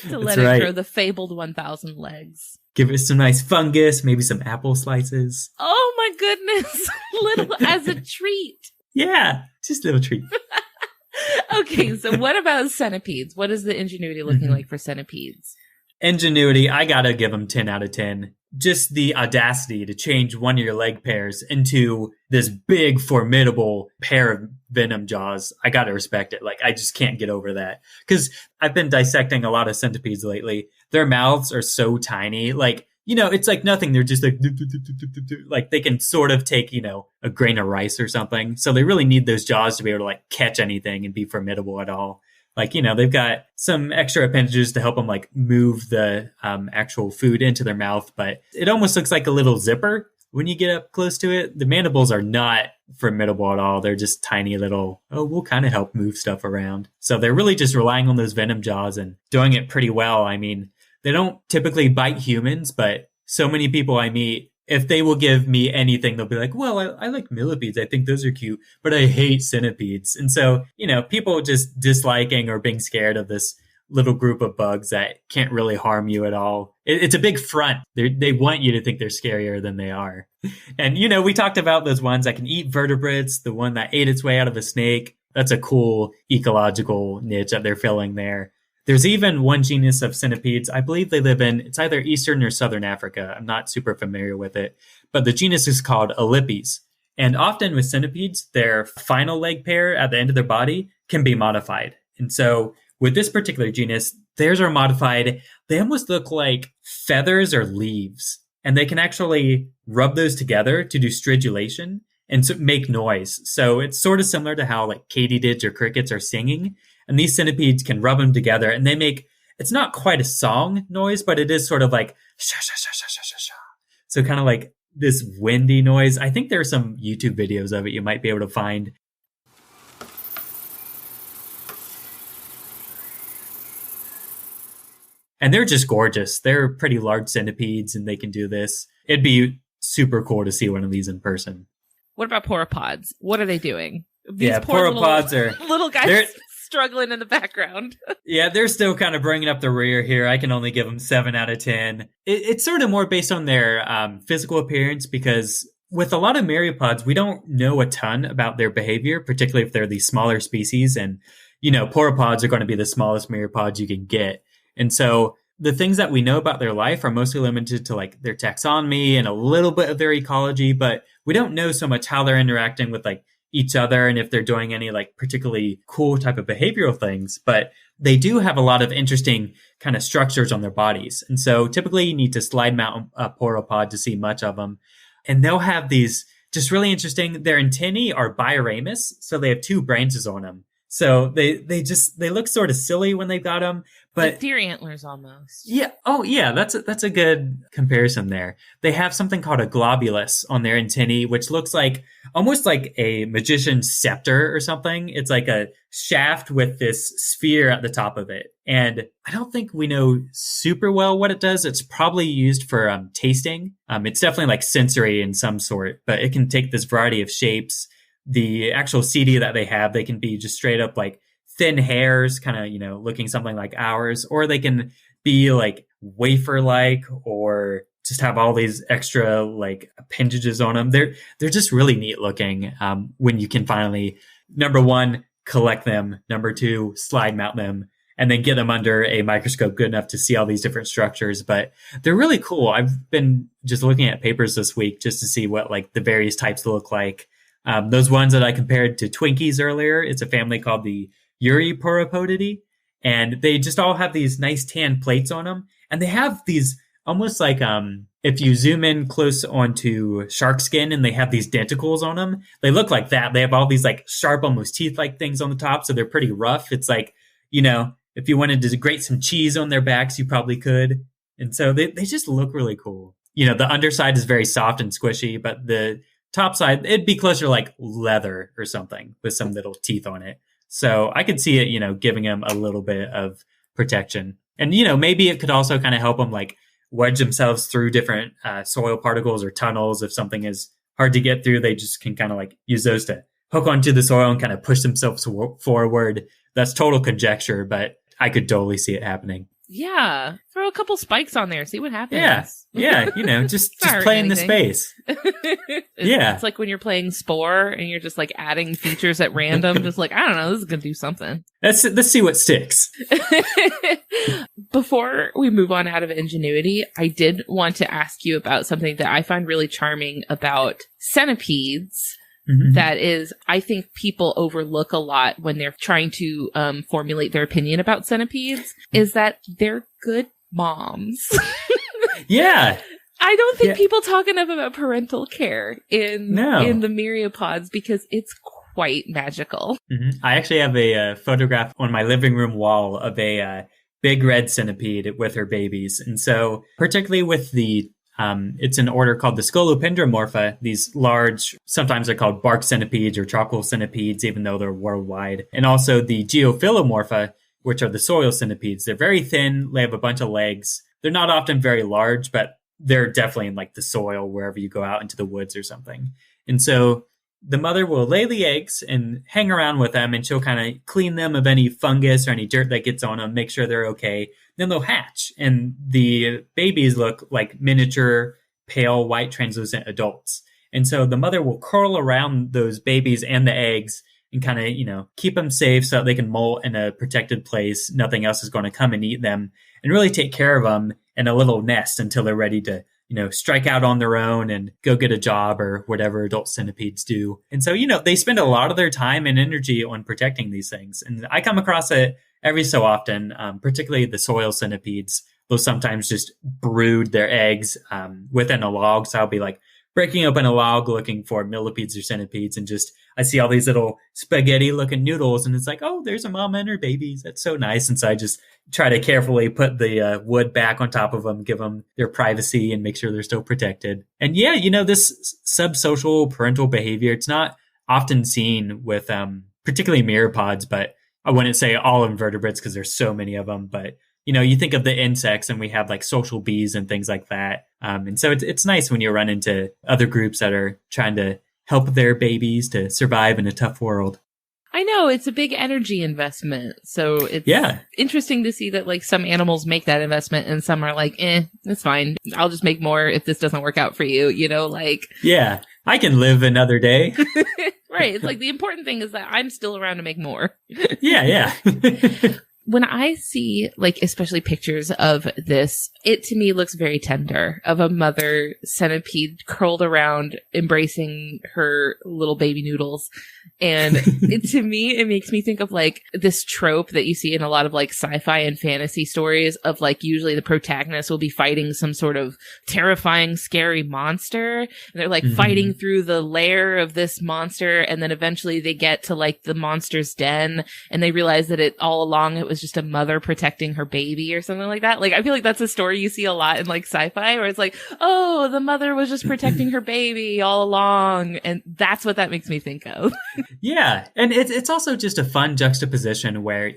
to let it grow the fabled 1,000 legs. Give it some nice fungus, maybe some apple slices. Oh my goodness. Little as a treat. Yeah, just a little treat. Okay, so what about centipedes? What is the ingenuity looking like for centipedes? Ingenuity, I gotta give them 10 out of 10. Just the audacity to change one of your leg pairs into this big, formidable pair of venom jaws. I gotta respect it. Like, I just can't get over that. Because I've been dissecting a lot of centipedes lately. Their mouths are so tiny. Like, it's like nothing. They're just like they can sort of take, a grain of rice or something. So they really need those jaws to be able to like catch anything and be formidable at all. Like, they've got some extra appendages to help them like move the actual food into their mouth, but it almost looks like a little zipper when you get up close to it. The mandibles are not formidable at all. They're just tiny little, we'll kind of help move stuff around. So they're really just relying on those venom jaws and doing it pretty well. I mean, they don't typically bite humans, but so many people I meet, if they will give me anything, they'll be like, well, I like millipedes. I think those are cute, but I hate centipedes. And so, people just disliking or being scared of this little group of bugs that can't really harm you at all. It's a big front. They want you to think they're scarier than they are. And, we talked about those ones that can eat vertebrates, the one that ate its way out of a snake. That's a cool ecological niche that they're filling there. There's even one genus of centipedes. I believe they live in, it's either Eastern or Southern Africa. I'm not super familiar with it, but the genus is called Myriapods. And often with centipedes, their final leg pair at the end of their body can be modified. And so with this particular genus, theirs are modified. They almost look like feathers or leaves, and they can actually rub those together to do stridulation and to make noise. So it's sort of similar to how like katydids or crickets are singing. And these centipedes can rub them together and they make, it's not quite a song noise, but it is sort of like sha, sha, sha, sha, sha, sha, sha. So kind of like this windy noise. I think there are some YouTube videos of it you might be able to find. And they're just gorgeous. They're pretty large centipedes and they can do this. It'd be super cool to see one of these in person. What about pauropods? What are they doing? These pauropods are little guys struggling in the background. Yeah, they're still kind of bringing up the rear here. I can only give them 7 out of 10. It's sort of more based on their physical appearance, because with a lot of myriapods, we don't know a ton about their behavior, particularly if they're these smaller species. And, pauropods are going to be the smallest myriapods you can get. And so the things that we know about their life are mostly limited to like their taxonomy and a little bit of their ecology, but we don't know so much how they're interacting with like each other and if they're doing any like particularly cool type of behavioral things. But they do have a lot of interesting kind of structures on their bodies. And so typically you need to slide mount a pauropod to see much of them. And they'll have these just really interesting, their antennae are biramous. So they have 2 branches on them. So they look sort of silly when they've got them, But like deer antlers almost. yeah. Oh, yeah. That's a good comparison there. They have something called a globulus on their antennae, which looks like almost like a magician's scepter or something. It's like a shaft with this sphere at the top of it. And I don't think we know super well what it does. It's probably used for tasting. It's definitely like sensory in some sort, but it can take this variety of shapes. The actual CD that they have, they can be just straight up like thin hairs, kind of, looking something like ours, or they can be like wafer-like or just have all these extra like appendages on them. They're just really neat looking when you can finally, number one, collect them, number two, slide mount them, and then get them under a microscope good enough to see all these different structures. But they're really cool. I've been just looking at papers this week just to see what like the various types look like. Those ones that I compared to Twinkies earlier, it's a family called the Pauropods, and they just all have these nice tan plates on them. And they have these almost like, if you zoom in close onto shark skin and they have these denticles on them, they look like that. They have all these like sharp, almost teeth-like things on the top. So they're pretty rough. It's like, if you wanted to grate some cheese on their backs, you probably could. And so they just look really cool. The underside is very soft and squishy, but the top side, it'd be closer to like leather or something with some little teeth on it. So I could see it, giving them a little bit of protection. And, maybe it could also kind of help them like wedge themselves through different soil particles or tunnels. If something is hard to get through, they just can kind of like use those to hook onto the soil and kind of push themselves forward. That's total conjecture, but I could totally see it happening. Yeah. Throw a couple spikes on there. See what happens. Yeah. Just play in the space. Yeah. It's like when you're playing Spore and you're just like adding features at random. Just like, I don't know, this is going to do something. Let's see what sticks. Before we move on out of ingenuity, I did want to ask you about something that I find really charming about centipedes. Mm-hmm. That is, I think people overlook a lot when they're trying to formulate their opinion about centipedes, is that they're good moms. Yeah. I don't think people talk enough about parental care in the Myriapods because it's quite magical. Mm-hmm. I actually have a photograph on my living room wall of a big red centipede with her babies. And so particularly with the it's an order called the Scolopendromorpha. These large, sometimes they're called bark centipedes or tropical centipedes, even though they're worldwide. And also the Geophilomorpha, which are the soil centipedes. They're very thin. They have a bunch of legs. They're not often very large, but they're definitely in like the soil wherever you go out into the woods or something. And so the mother will lay the eggs and hang around with them, and she'll kind of clean them of any fungus or any dirt that gets on them, make sure they're okay. Then they'll hatch, and the babies look like miniature, pale, white, translucent adults. And so the mother will curl around those babies and the eggs and kind of, keep them safe so that they can molt in a protected place. Nothing else is going to come and eat them, and really take care of them in a little nest until they're ready to strike out on their own and go get a job or whatever adult centipedes do. And so, they spend a lot of their time and energy on protecting these things. And I come across it every so often, particularly the soil centipedes. They'll sometimes just brood their eggs within a log. So I'll be like breaking open a log looking for millipedes or centipedes, and I see all these little spaghetti looking noodles, and it's like, oh, there's a mama and her babies. That's so nice. And so I just try to carefully put the wood back on top of them, give them their privacy and make sure they're still protected. And yeah, this subsocial parental behavior, it's not often seen with particularly myriapods, but I wouldn't say all invertebrates because there's so many of them. But you think of the insects, and we have like social bees and things like that. And so it's nice when you run into other groups that are trying to help their babies to survive in a tough world. I know, it's a big energy investment. So it's interesting to see that like some animals make that investment and some are like, it's fine. I'll just make more if this doesn't work out for you, Yeah, I can live another day. Right. It's like the important thing is that I'm still around to make more. Yeah. When I see, like, especially pictures of this, it to me looks very tender, of a mother centipede curled around embracing her little baby noodles. And to me, it makes me think of like this trope that you see in a lot of like sci-fi and fantasy stories of like usually the protagonist will be fighting some sort of terrifying, scary monster. And they're like fighting through the lair of this monster. And then eventually they get to like the monster's den and they realize that it all along it was was just a mother protecting her baby or something like that. Like, I feel like that's a story you see a lot in like sci-fi where it's like, oh, the mother was just protecting her baby all along. And that's what that makes me think of. Yeah. And it's also just a fun juxtaposition where,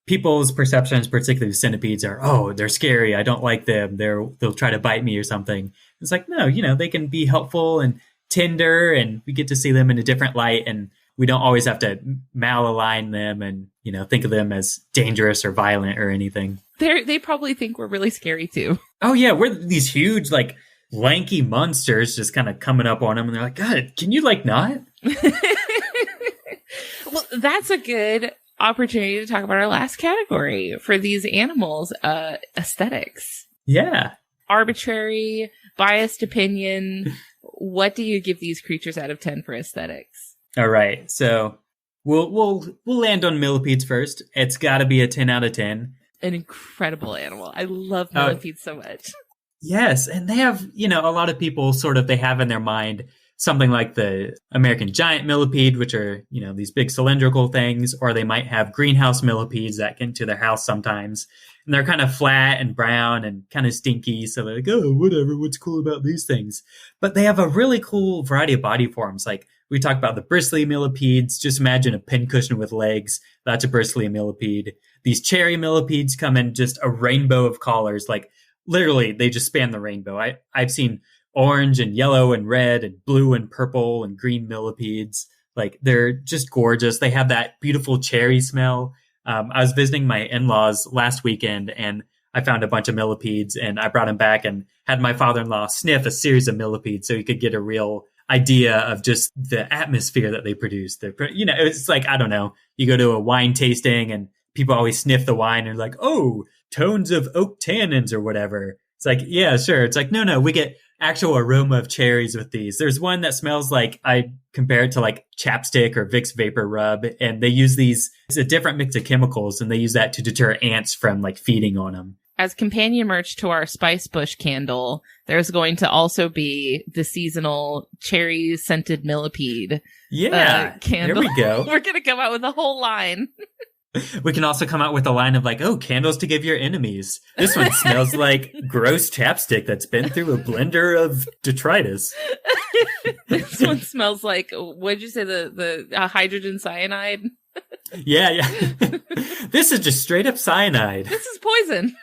people's perceptions, particularly centipedes, are, oh, they're scary. I don't like them. They'll try to bite me or something. It's like, no, they can be helpful and tender, and we get to see them in a different light, and we don't always have to malalign them and, think of them as dangerous or violent or anything. They probably think we're really scary too. Oh yeah, we're these huge, like, lanky monsters just kind of coming up on them, and they're like, God, can you not? Well, that's a good opportunity to talk about our last category for these animals, aesthetics. Yeah. Arbitrary, biased opinion. What do you give these creatures out of 10 for aesthetics? All right. So we'll land on millipedes first. It's got to be a 10 out of 10. An incredible animal. I love millipedes so much. Yes. And they have, a lot of people they have in their mind something like the American giant millipede, which are, these big cylindrical things, or they might have greenhouse millipedes that get into their house sometimes. And they're kind of flat and brown and kind of stinky. So they're like, oh, whatever, what's cool about these things? But they have a really cool variety of body forms. Like we talked about the bristly millipedes. Just imagine a pincushion with legs. That's a bristly millipede. These cherry millipedes come in just a rainbow of colors. Like literally, they just span the rainbow. I've seen orange and yellow and red and blue and purple and green millipedes. Like they're just gorgeous. They have that beautiful cherry smell. I was visiting my in-laws last weekend and I found a bunch of millipedes and I brought them back and had my father-in-law sniff a series of millipedes so he could get a real idea of just the atmosphere that they produce. It's like, I don't know, you go to a wine tasting and people always sniff the wine and like, oh, tones of oak tannins or whatever. It's like, yeah, sure. It's like, no, we get actual aroma of cherries with these. There's one that smells like, I compare it to like chapstick or Vicks Vapor Rub, and they use these, it's a different mix of chemicals, and they use that to deter ants from like feeding on them. As companion merch to our spice bush candle, there's going to also be the seasonal cherry scented millipede candle. There we go. We're going to come out with a whole line. We can also come out with a line of like, oh, candles to give your enemies. This one smells like gross chapstick that's been through a blender of detritus. This one smells like, what'd you say, the hydrogen cyanide? Yeah. This is just straight up cyanide. This is poison.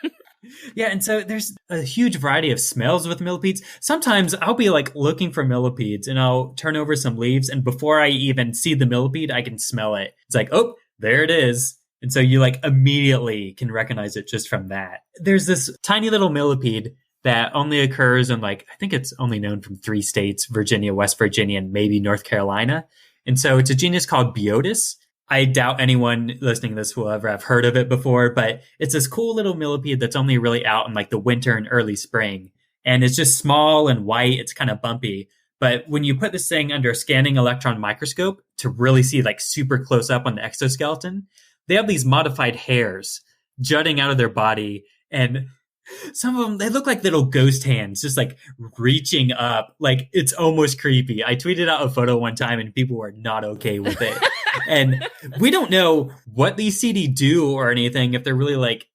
Yeah, and so there's a huge variety of smells with millipedes. Sometimes I'll be like looking for millipedes and I'll turn over some leaves, and before I even see the millipede, I can smell it. It's like, oh, there it is. And so you like immediately can recognize it just from that. There's this tiny little millipede that only occurs in like, I think it's only known from 3 states, Virginia, West Virginia, and maybe North Carolina. And so it's a genus called Biotis. I doubt anyone listening to this will ever have heard of it before, but it's this cool little millipede that's only really out in like the winter and early spring. And it's just small and white. It's kind of bumpy. But when you put this thing under a scanning electron microscope to really see like super close up on the exoskeleton, they have these modified hairs jutting out of their body. And some of them, they look like little ghost hands just like reaching up. Like it's almost creepy. I tweeted out a photo one time and people were not okay with it. And we don't know what these CD do or anything, if they're really like,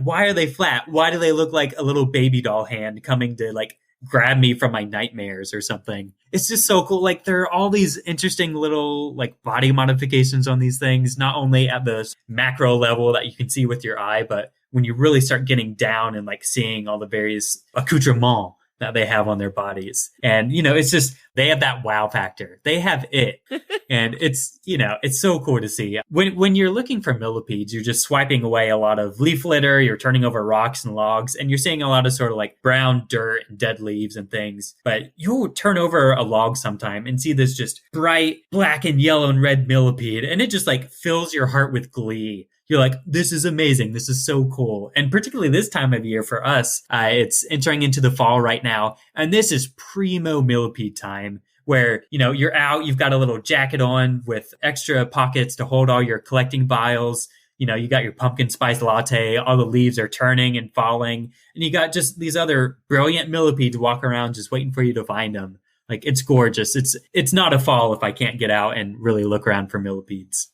why are they flat? Why do they look like a little baby doll hand coming to like grab me from my nightmares or something? It's just so cool. Like there are all these interesting little like body modifications on these things, not only at the macro level that you can see with your eye, but when you really start getting down and like seeing all the various accoutrements that they have on their bodies. And, it's just, they have that wow factor. They have it. And it's, it's so cool to see. When you're looking for millipedes, you're just swiping away a lot of leaf litter, you're turning over rocks and logs, and you're seeing a lot of sort of like brown dirt and dead leaves and things. But you'll turn over a log sometime and see this just bright black and yellow and red millipede, and it just like fills your heart with glee. You're like, this is amazing. This is so cool. And particularly this time of year for us, it's entering into the fall right now. And this is primo millipede time where, you're out, you've got a little jacket on with extra pockets to hold all your collecting vials. You got your pumpkin spice latte, all the leaves are turning and falling. And you got just these other brilliant millipedes walking around just waiting for you to find them. Like, it's gorgeous. It's not a fall if I can't get out and really look around for millipedes.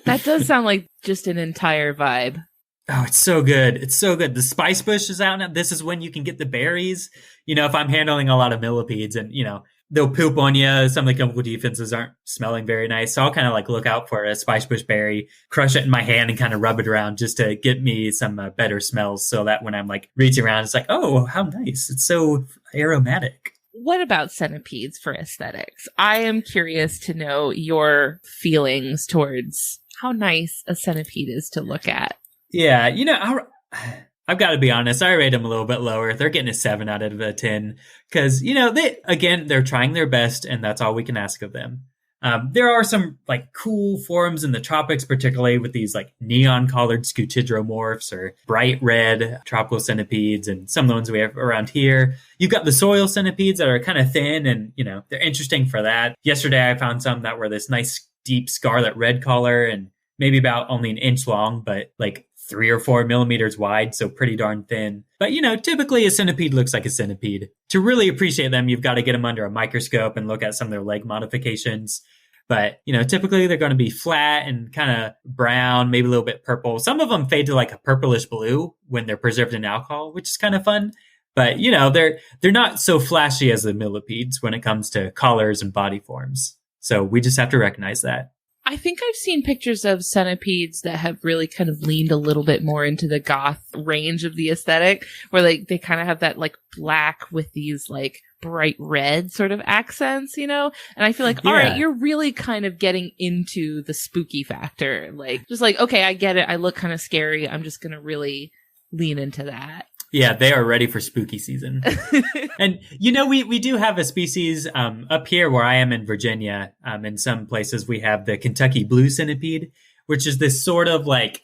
That does sound like just an entire vibe. Oh, it's so good. It's so good. The spice bush is out now. This is when you can get the berries. If I'm handling a lot of millipedes and, they'll poop on you. Some of the chemical defenses aren't smelling very nice. So I'll kind of like look out for a spice bush berry, crush it in my hand and kind of rub it around just to get me some better smells so that when I'm like reaching around, it's like, oh, how nice. It's so aromatic. What about centipedes for aesthetics? I am curious to know your feelings towards how nice a centipede is to look at. Yeah, I've got to be honest. I rate them a little bit lower. They're getting a 7 out of a 10 because, they're trying their best and that's all we can ask of them. There are some like cool forms in the tropics, particularly with these like neon colored scutidromorphs or bright red tropical centipedes and some of the ones we have around here. You've got the soil centipedes that are kind of thin and, they're interesting for that. Yesterday, I found some that were this nice deep scarlet red color and maybe about only an inch long, but like 3 or 4 millimeters wide, so pretty darn thin. But, typically a centipede looks like a centipede. To really appreciate them, you've got to get them under a microscope and look at some of their leg modifications. But, typically they're going to be flat and kind of brown, maybe a little bit purple. Some of them fade to like a purplish blue when they're preserved in alcohol, which is kind of fun. But, they're not so flashy as the millipedes when it comes to colors and body forms. So we just have to recognize that. I think I've seen pictures of centipedes that have really kind of leaned a little bit more into the goth range of the aesthetic, where they kind of have that like black with these like bright red sort of accents, And I feel like, all right, you're really kind of getting into the spooky factor. Like, just like, okay, I get it. I look kind of scary. I'm just going to really lean into that. Yeah, they are ready for spooky season. And, we do have a species up here where I am in Virginia. In some places we have the Kentucky blue centipede, which is this sort of like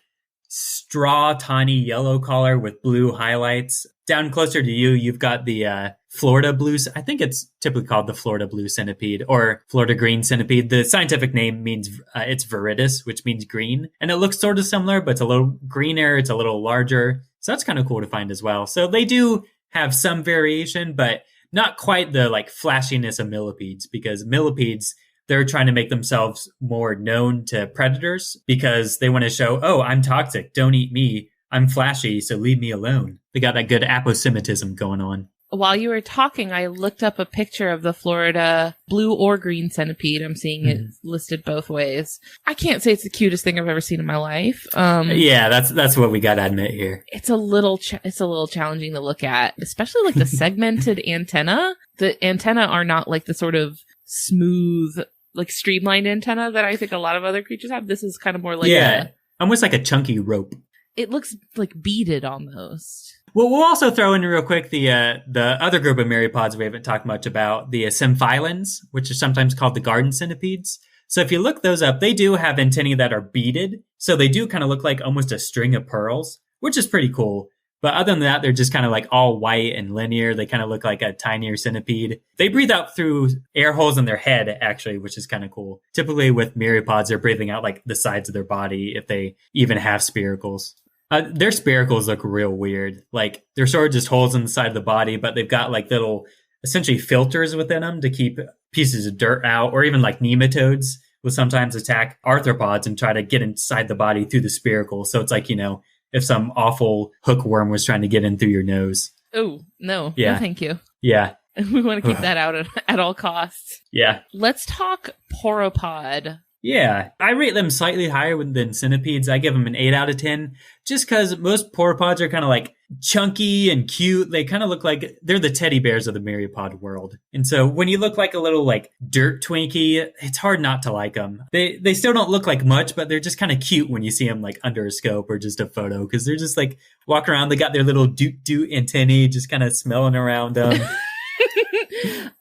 straw tawny yellow color with blue highlights. Down closer to you, you've got the Florida blue. I think it's typically called the Florida blue centipede or Florida green centipede. The scientific name means it's viridis, which means green. And it looks sort of similar, but it's a little greener. It's a little larger. So that's kind of cool to find as well. So they do have some variation, but not quite the like flashiness of millipedes, because millipedes, they're trying to make themselves more known to predators because they want to show, oh, I'm toxic. Don't eat me. I'm flashy, so leave me alone. They got that good aposematism going on. While you were talking, I looked up a picture of the Florida blue or green centipede. I'm seeing it listed both ways. I can't say it's the cutest thing I've ever seen in my life. Yeah, that's what we got to admit here. It's a little challenging to look at, especially like the segmented antenna. The antenna are not like the sort of smooth, like streamlined antenna that I think a lot of other creatures have. This is kind of more like almost like a chunky rope. It looks like beaded almost. Well, we'll also throw in real quick the other group of myriapods we haven't talked much about, the symphyllans, which are sometimes called the garden centipedes. So if you look those up, they do have antennae that are beaded. So they do kind of look like almost a string of pearls, which is pretty cool. But other than that, they're just kind of like all white and linear. They kind of look like a tinier centipede. They breathe out through air holes in their head, actually, which is kind of cool. Typically with myriapods, they're breathing out like the sides of their body if they even have spiracles. Their spiracles look real weird. Like they're sort of just holes in the side of the body, but they've got like little essentially filters within them to keep pieces of dirt out, or even like nematodes will sometimes attack arthropods and try to get inside the body through the spiracle. So it's like, if some awful hookworm was trying to get in through your nose. Oh, no. Yeah. No, thank you. Yeah. We want to keep that out at all costs. Yeah. Let's talk pauropod. Yeah, I rate them slightly higher than centipedes. I give them an 8 out of 10, just because most pauropods are kind of like chunky and cute. They kind of look like they're the teddy bears of the myriapod world. And so when you look like a little like dirt Twinkie, it's hard not to like them. They still don't look like much, but they're just kind of cute when you see them like under a scope or just a photo, because they're just like walking around. They got their little doot antennae just kind of smelling around them.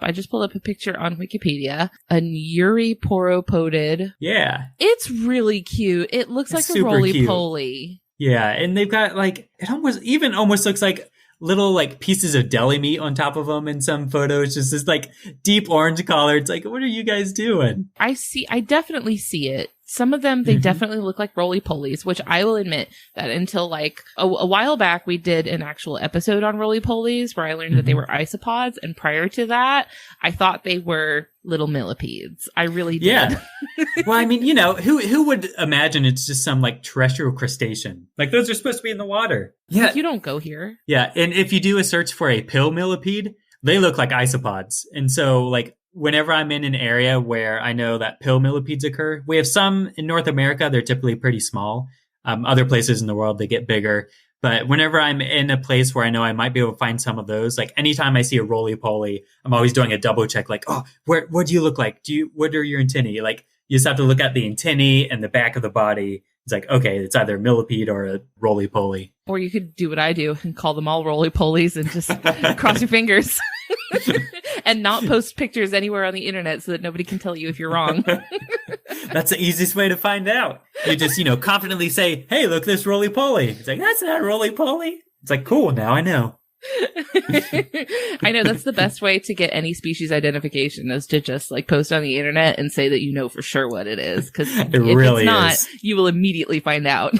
I just pulled up a picture on Wikipedia. A Myriapod. Yeah. It's really cute. It looks like a roly-poly. Yeah, and they've got like, it almost looks like little like pieces of deli meat on top of them in some photos. Just this like deep orange color. It's like, what are you guys doing? I definitely see it. Some of them, they definitely look like roly-polies, which I will admit that until like a while back, we did an actual episode on roly-polies where I learned that they were isopods. And prior to that, I thought they were little millipedes. I really did. Yeah. Well, I mean, who would imagine it's just some like terrestrial crustacean? Like those are supposed to be in the water. Yeah. Like, you don't go here. Yeah. And if you do a search for a pill millipede, they look like isopods. And so like whenever I'm in an area where I know that pill millipedes occur, we have some in North America. They're typically pretty small. Other places in the world, they get bigger. But whenever I'm in a place where I know I might be able to find some of those, like anytime I see a roly-poly, I'm always doing a double check. Like, oh, what do you look like? What are your antennae? Like, you just have to look at the antennae and the back of the body. It's like, okay, it's either a millipede or a roly-poly. Or you could do what I do and call them all roly-polies and just cross your fingers. And not post pictures anywhere on the internet so that nobody can tell you if you're wrong. That's the easiest way to find out. You just, confidently say, hey, look, this roly-poly. It's like, that's not a roly-poly. It's like, cool, now I know. I know that's the best way to get any species identification is to just like post on the internet and say that you know for sure what it is. Because if really it's not, is. You will immediately find out.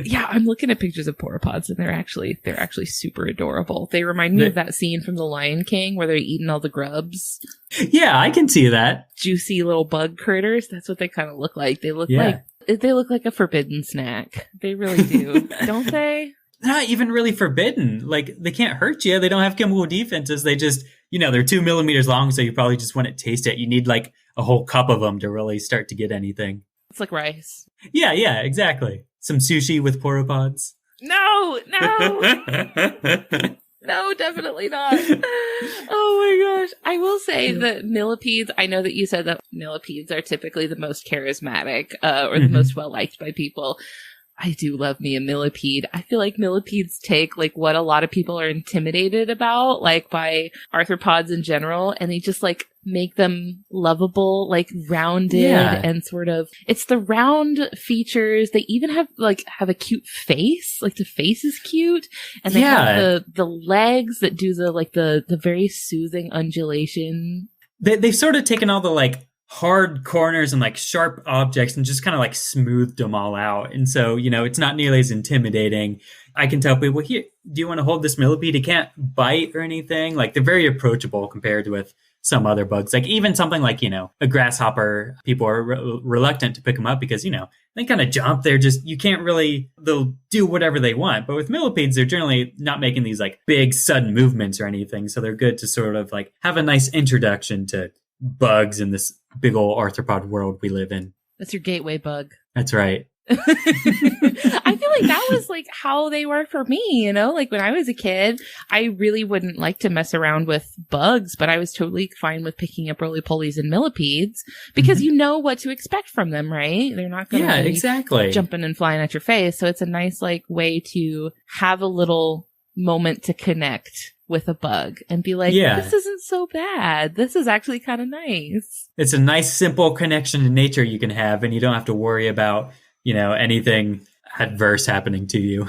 Yeah, I'm looking at pictures of Pauropods and they're actually super adorable. They remind me of that scene from The Lion King where they're eating all the grubs. Yeah, I can see that. Juicy little bug critters. That's what they kind of look like. They look like a forbidden snack. They really do, don't they? Not even really forbidden. Like, they can't hurt you. They don't have chemical defenses. They just, they're 2 millimeters long, so you probably just want to taste it. You need like a whole cup of them to really start to get anything. It's like rice. Yeah, exactly. Some sushi with Pauropods. No. No, definitely not. Oh my gosh. I will say that millipedes, I know that you said that millipedes are typically the most charismatic or the most well-liked by people. I do love me a millipede. I feel like millipedes take like what a lot of people are intimidated about, like by arthropods in general, and they just like make them lovable, like rounded and sort of, it's the round features. They even have a cute face. Like the face is cute. And they have the legs that do the very soothing undulation. They've sort of taken all the like hard corners and like sharp objects and just kind of like smoothed them all out. And so, it's not nearly as intimidating. I can tell people, here, do you want to hold this millipede? It can't bite or anything. Like they're very approachable compared with some other bugs. Like even something like, a grasshopper, people are reluctant to pick them up because, they kind of jump. They're just, you can't really, they'll do whatever they want. But with millipedes, they're generally not making these like big sudden movements or anything. So they're good to sort of like have a nice introduction to bugs in this big old arthropod world we live in. That's your gateway bug. That's right. I feel like that was like how they were for me, like when I was a kid, I really wouldn't like to mess around with bugs, but I was totally fine with picking up roly-polies and millipedes because you know what to expect from them, right? They're not going to exactly jumping and flying at your face. So it's a nice like way to have a little moment to connect with a bug and be like, this isn't so bad. This is actually kind of nice. It's a nice, simple connection to nature you can have, and you don't have to worry about, anything adverse happening to you.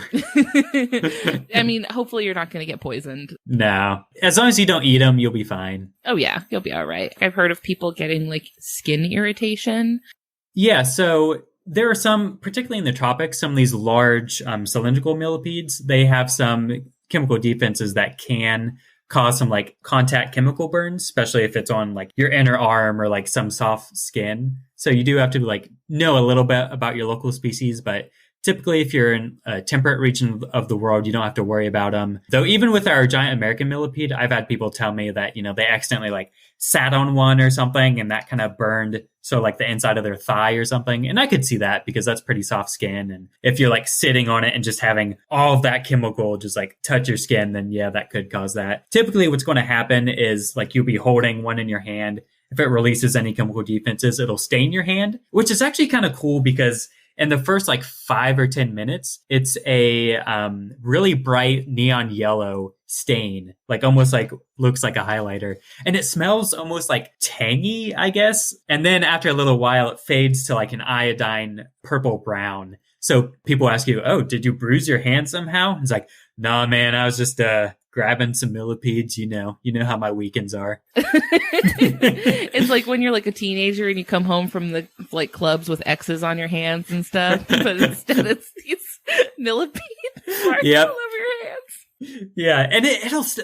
I mean, hopefully you're not going to get poisoned. No. As long as you don't eat them, you'll be fine. Oh, yeah. You'll be all right. I've heard of people getting like skin irritation. Yeah. So there are some, particularly in the tropics, some of these large cylindrical millipedes, they have some chemical defenses that can cause some like contact chemical burns, especially if it's on like your inner arm or like some soft skin. So you do have to like know a little bit about your local species, but typically if you're in a temperate region of the world, you don't have to worry about them. Though even with our giant American millipede, I've had people tell me that, they accidentally like sat on one or something and that kind of burned. So like the inside of their thigh or something. And I could see that because that's pretty soft skin. And if you're like sitting on it and just having all of that chemical just like touch your skin, then yeah, that could cause that. Typically what's going to happen is like you'll be holding one in your hand. If it releases any chemical defenses, it'll stain your hand, which is actually kind of cool because in the first like 5 or 10 minutes, it's a really bright neon yellow stain, like almost like looks like a highlighter. And it smells almost like tangy, I guess. And then after a little while, it fades to like an iodine purple brown. So people ask you, oh, did you bruise your hand somehow? It's like, nah, man, I was just grabbing some millipedes. You know how my weekends are. It's like when you're like a teenager and you come home from the like clubs with X's on your hands and stuff, but instead it's these millipedes marking all over your hands. Yeah, and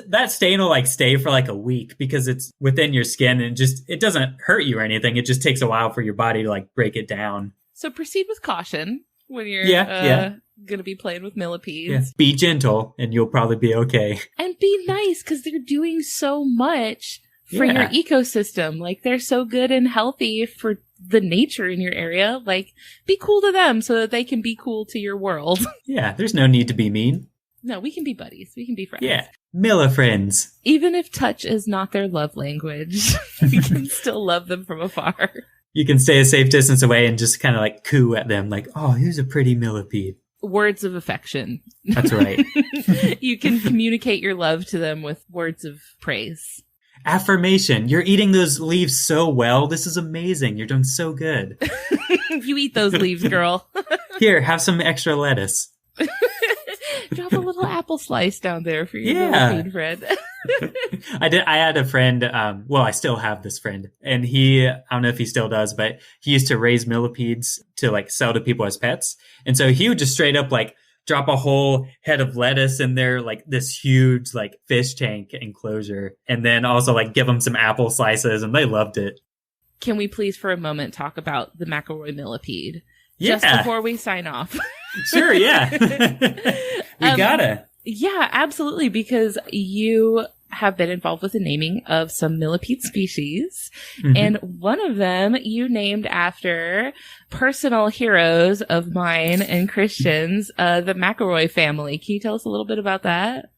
that stain will like stay for like a week because it's within your skin and it doesn't hurt you or anything. It just takes a while for your body to like break it down. So proceed with caution when you're going to be playing with millipedes. Yeah. Be gentle and you'll probably be okay. And be nice because they're doing so much for your ecosystem. Like they're so good and healthy for the nature in your area. Like be cool to them so that they can be cool to your world. Yeah, there's no need to be mean. No, we can be buddies. We can be friends. Yeah. Milla friends. Even if touch is not their love language, we can still love them from afar. You can stay a safe distance away and just kind of like coo at them like, oh, here's a pretty millipede. Words of affection. That's right. You can communicate your love to them with words of praise. Affirmation. You're eating those leaves so well. This is amazing. You're doing so good. You eat those leaves, girl. Here, have some extra lettuce. Drop a little apple slice down there for your millipede friend. I had a friend, I still have this friend, and I don't know if he still does, but he used to raise millipedes to like sell to people as pets. And so he would just straight up like drop a whole head of lettuce in there, like this huge like fish tank enclosure, and then also like give them some apple slices, and they loved it. Can we please for a moment talk about the McElroy millipede? Yeah. Just before we sign off. Sure, yeah. We gotta. Yeah, absolutely, because you have been involved with the naming of some millipede species, and one of them you named after personal heroes of mine and Christian's, the McElroy family. Can you tell us a little bit about that?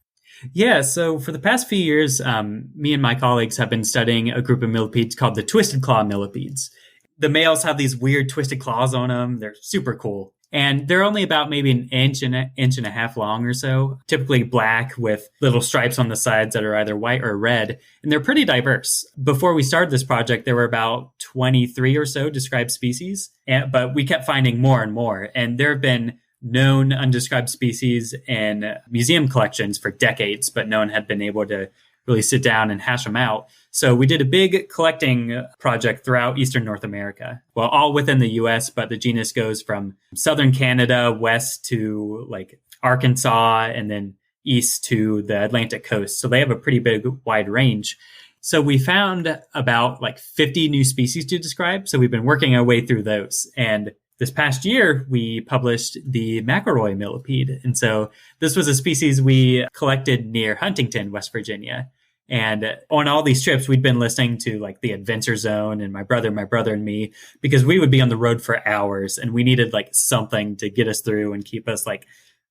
Yeah, so for the past few years, me and my colleagues have been studying a group of millipedes called the twisted claw millipedes. The males have these weird twisted claws on them. They're super cool. And they're only about maybe an inch and a half long or so, typically black with little stripes on the sides that are either white or red. And they're pretty diverse. Before we started this project, there were about 23 or so described species, but we kept finding more and more. And there have been known undescribed species in museum collections for decades, but no one had been able to really sit down and hash them out. So we did a big collecting project throughout Eastern North America. Well, all within the US, but the genus goes from southern Canada west to like Arkansas and then east to the Atlantic coast. So they have a pretty big, wide range. So we found about like 50 new species to describe. So we've been working our way through those. And this past year, we published the McElroy millipede. And so this was a species we collected near Huntington, West Virginia. And on all these trips, we'd been listening to like the Adventure Zone and my brother and me, because we would be on the road for hours and we needed like something to get us through and keep us like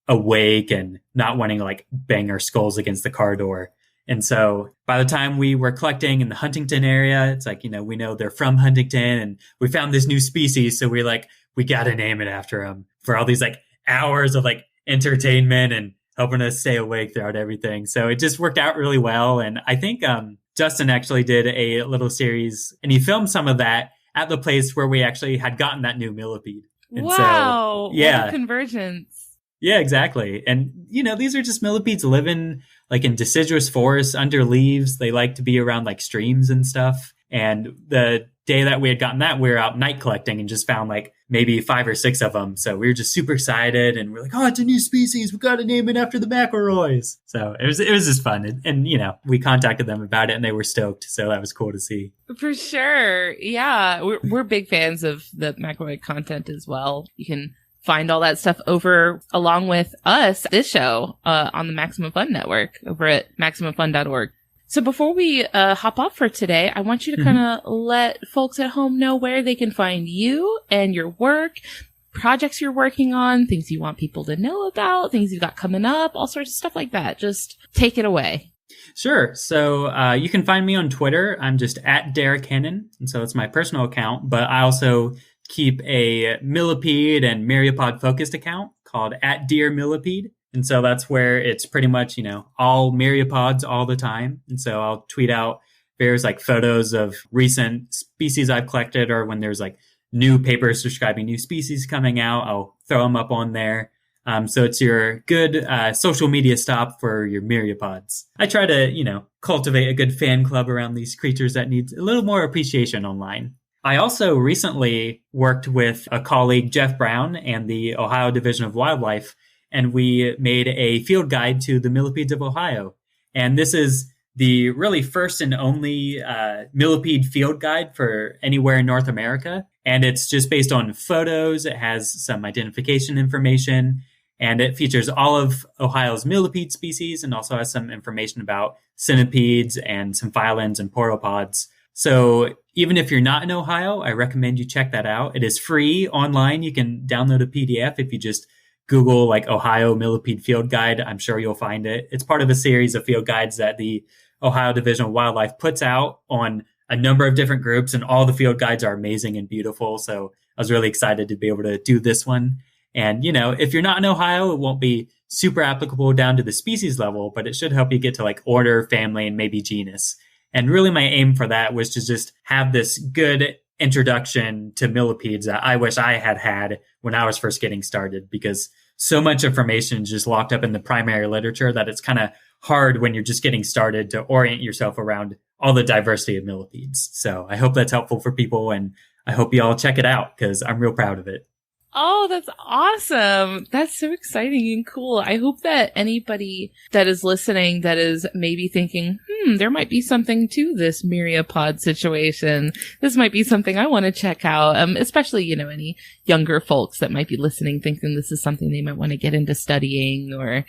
awake and not wanting to like bang our skulls against the car door. And so by the time we were collecting in the Huntington area, it's like, we know they're from Huntington and we found this new species. So we're like, we got to name it after them for all these like hours of like entertainment and helping us stay awake throughout everything. So it just worked out really well. And I think Justin actually did a little series and he filmed some of that at the place where we actually had gotten that new millipede. And wow. So, yeah. What a convergence. Yeah, exactly. And, these are just millipedes living like in deciduous forests under leaves. They like to be around like streams and stuff. And the day that we had gotten that, we were out night collecting and just found like maybe 5 or 6 of them. So we were just super excited and we're like, oh, it's a new species. We got to name it after the McElroys. So it was just fun. And we contacted them about it and they were stoked. So that was cool to see. For sure. Yeah. We're big fans of the McElroy content as well. You can find all that stuff over along with us, this show, on the Maximum Fun Network over at MaximumFun.org. So before we hop off for today, I want you to kind of let folks at home know where they can find you and your work, projects you're working on, things you want people to know about, things you've got coming up, all sorts of stuff like that. Just take it away. Sure. So you can find me on Twitter. I'm just at Derek Hennen. And so it's my personal account, but I also keep a Millipede and Myriapod focused account called at Dear Millipede. And so that's where it's pretty much, all Myriapods all the time. And so I'll tweet out various like photos of recent species I've collected, or when there's like new papers describing new species coming out, I'll throw them up on there. So it's your good social media stop for your Myriapods. I try to, cultivate a good fan club around these creatures that needs a little more appreciation online. I also recently worked with a colleague, Jeff Brown, and the Ohio Division of Wildlife, and we made a field guide to the Millipedes of Ohio. And this is the really first and only millipede field guide for anywhere in North America. And it's just based on photos. It has some identification information, and it features all of Ohio's millipede species and also has some information about centipedes and some phylums and pauropods. So even if you're not in Ohio, I recommend you check that out. It is free online. You can download a PDF if you just Google like Ohio Millipede Field Guide. I'm sure you'll find it. It's part of a series of field guides that the Ohio Division of Wildlife puts out on a number of different groups, and all the field guides are amazing and beautiful. So I was really excited to be able to do this one. And, if you're not in Ohio, it won't be super applicable down to the species level, but it should help you get to like order, family, and maybe genus. And really my aim for that was to just have this good introduction to millipedes that I wish I had when I was first getting started, because so much information is just locked up in the primary literature that it's kind of hard when you're just getting started to orient yourself around all the diversity of millipedes. So I hope that's helpful for people, and I hope you all check it out because I'm real proud of it. Oh, that's awesome. That's so exciting and cool. I hope that anybody that is listening that is maybe thinking, there might be something to this Myriapod situation. This might be something I want to check out. Especially, any younger folks that might be listening thinking this is something they might want to get into studying, or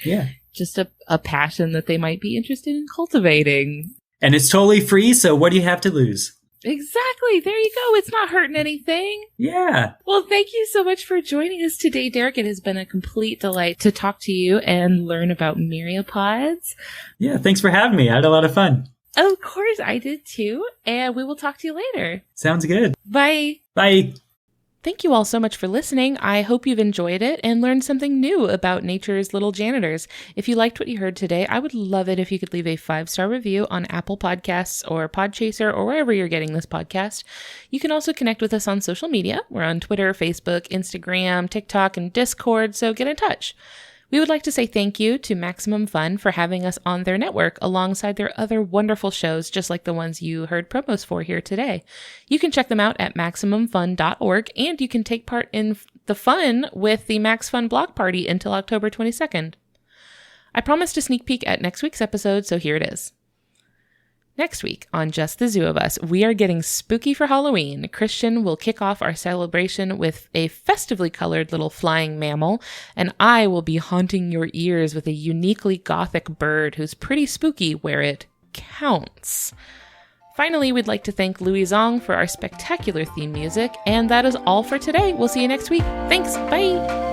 just a passion that they might be interested in cultivating. And it's totally free, so what do you have to lose? Exactly. There you go. It's not hurting anything. Yeah. Well, thank you so much for joining us today, Derek. It has been a complete delight to talk to you and learn about Myriapods. Yeah, thanks for having me. I had a lot of fun. Of course, I did too. And we will talk to you later. Sounds good. Bye. Bye. Thank you all so much for listening. I hope you've enjoyed it and learned something new about nature's little janitors. If you liked what you heard today, I would love it if you could leave a 5-star review on Apple Podcasts or Podchaser or wherever you're getting this podcast. You can also connect with us on social media. We're on Twitter, Facebook, Instagram, TikTok, and Discord, so get in touch. We would like to say thank you to Maximum Fun for having us on their network alongside their other wonderful shows, just like the ones you heard promos for here today. You can check them out at MaximumFun.org, and you can take part in the fun with the Max Fun Block Party until October 22nd. I promised a sneak peek at next week's episode, so here it is. Next week on Just the Zoo of Us, we are getting spooky for Halloween. Christian will kick off our celebration with a festively colored little flying mammal, and I will be haunting your ears with a uniquely gothic bird who's pretty spooky where it counts. Finally, we'd like to thank Louis Zong for our spectacular theme music, and that is all for today. We'll see you next week. Thanks. Bye.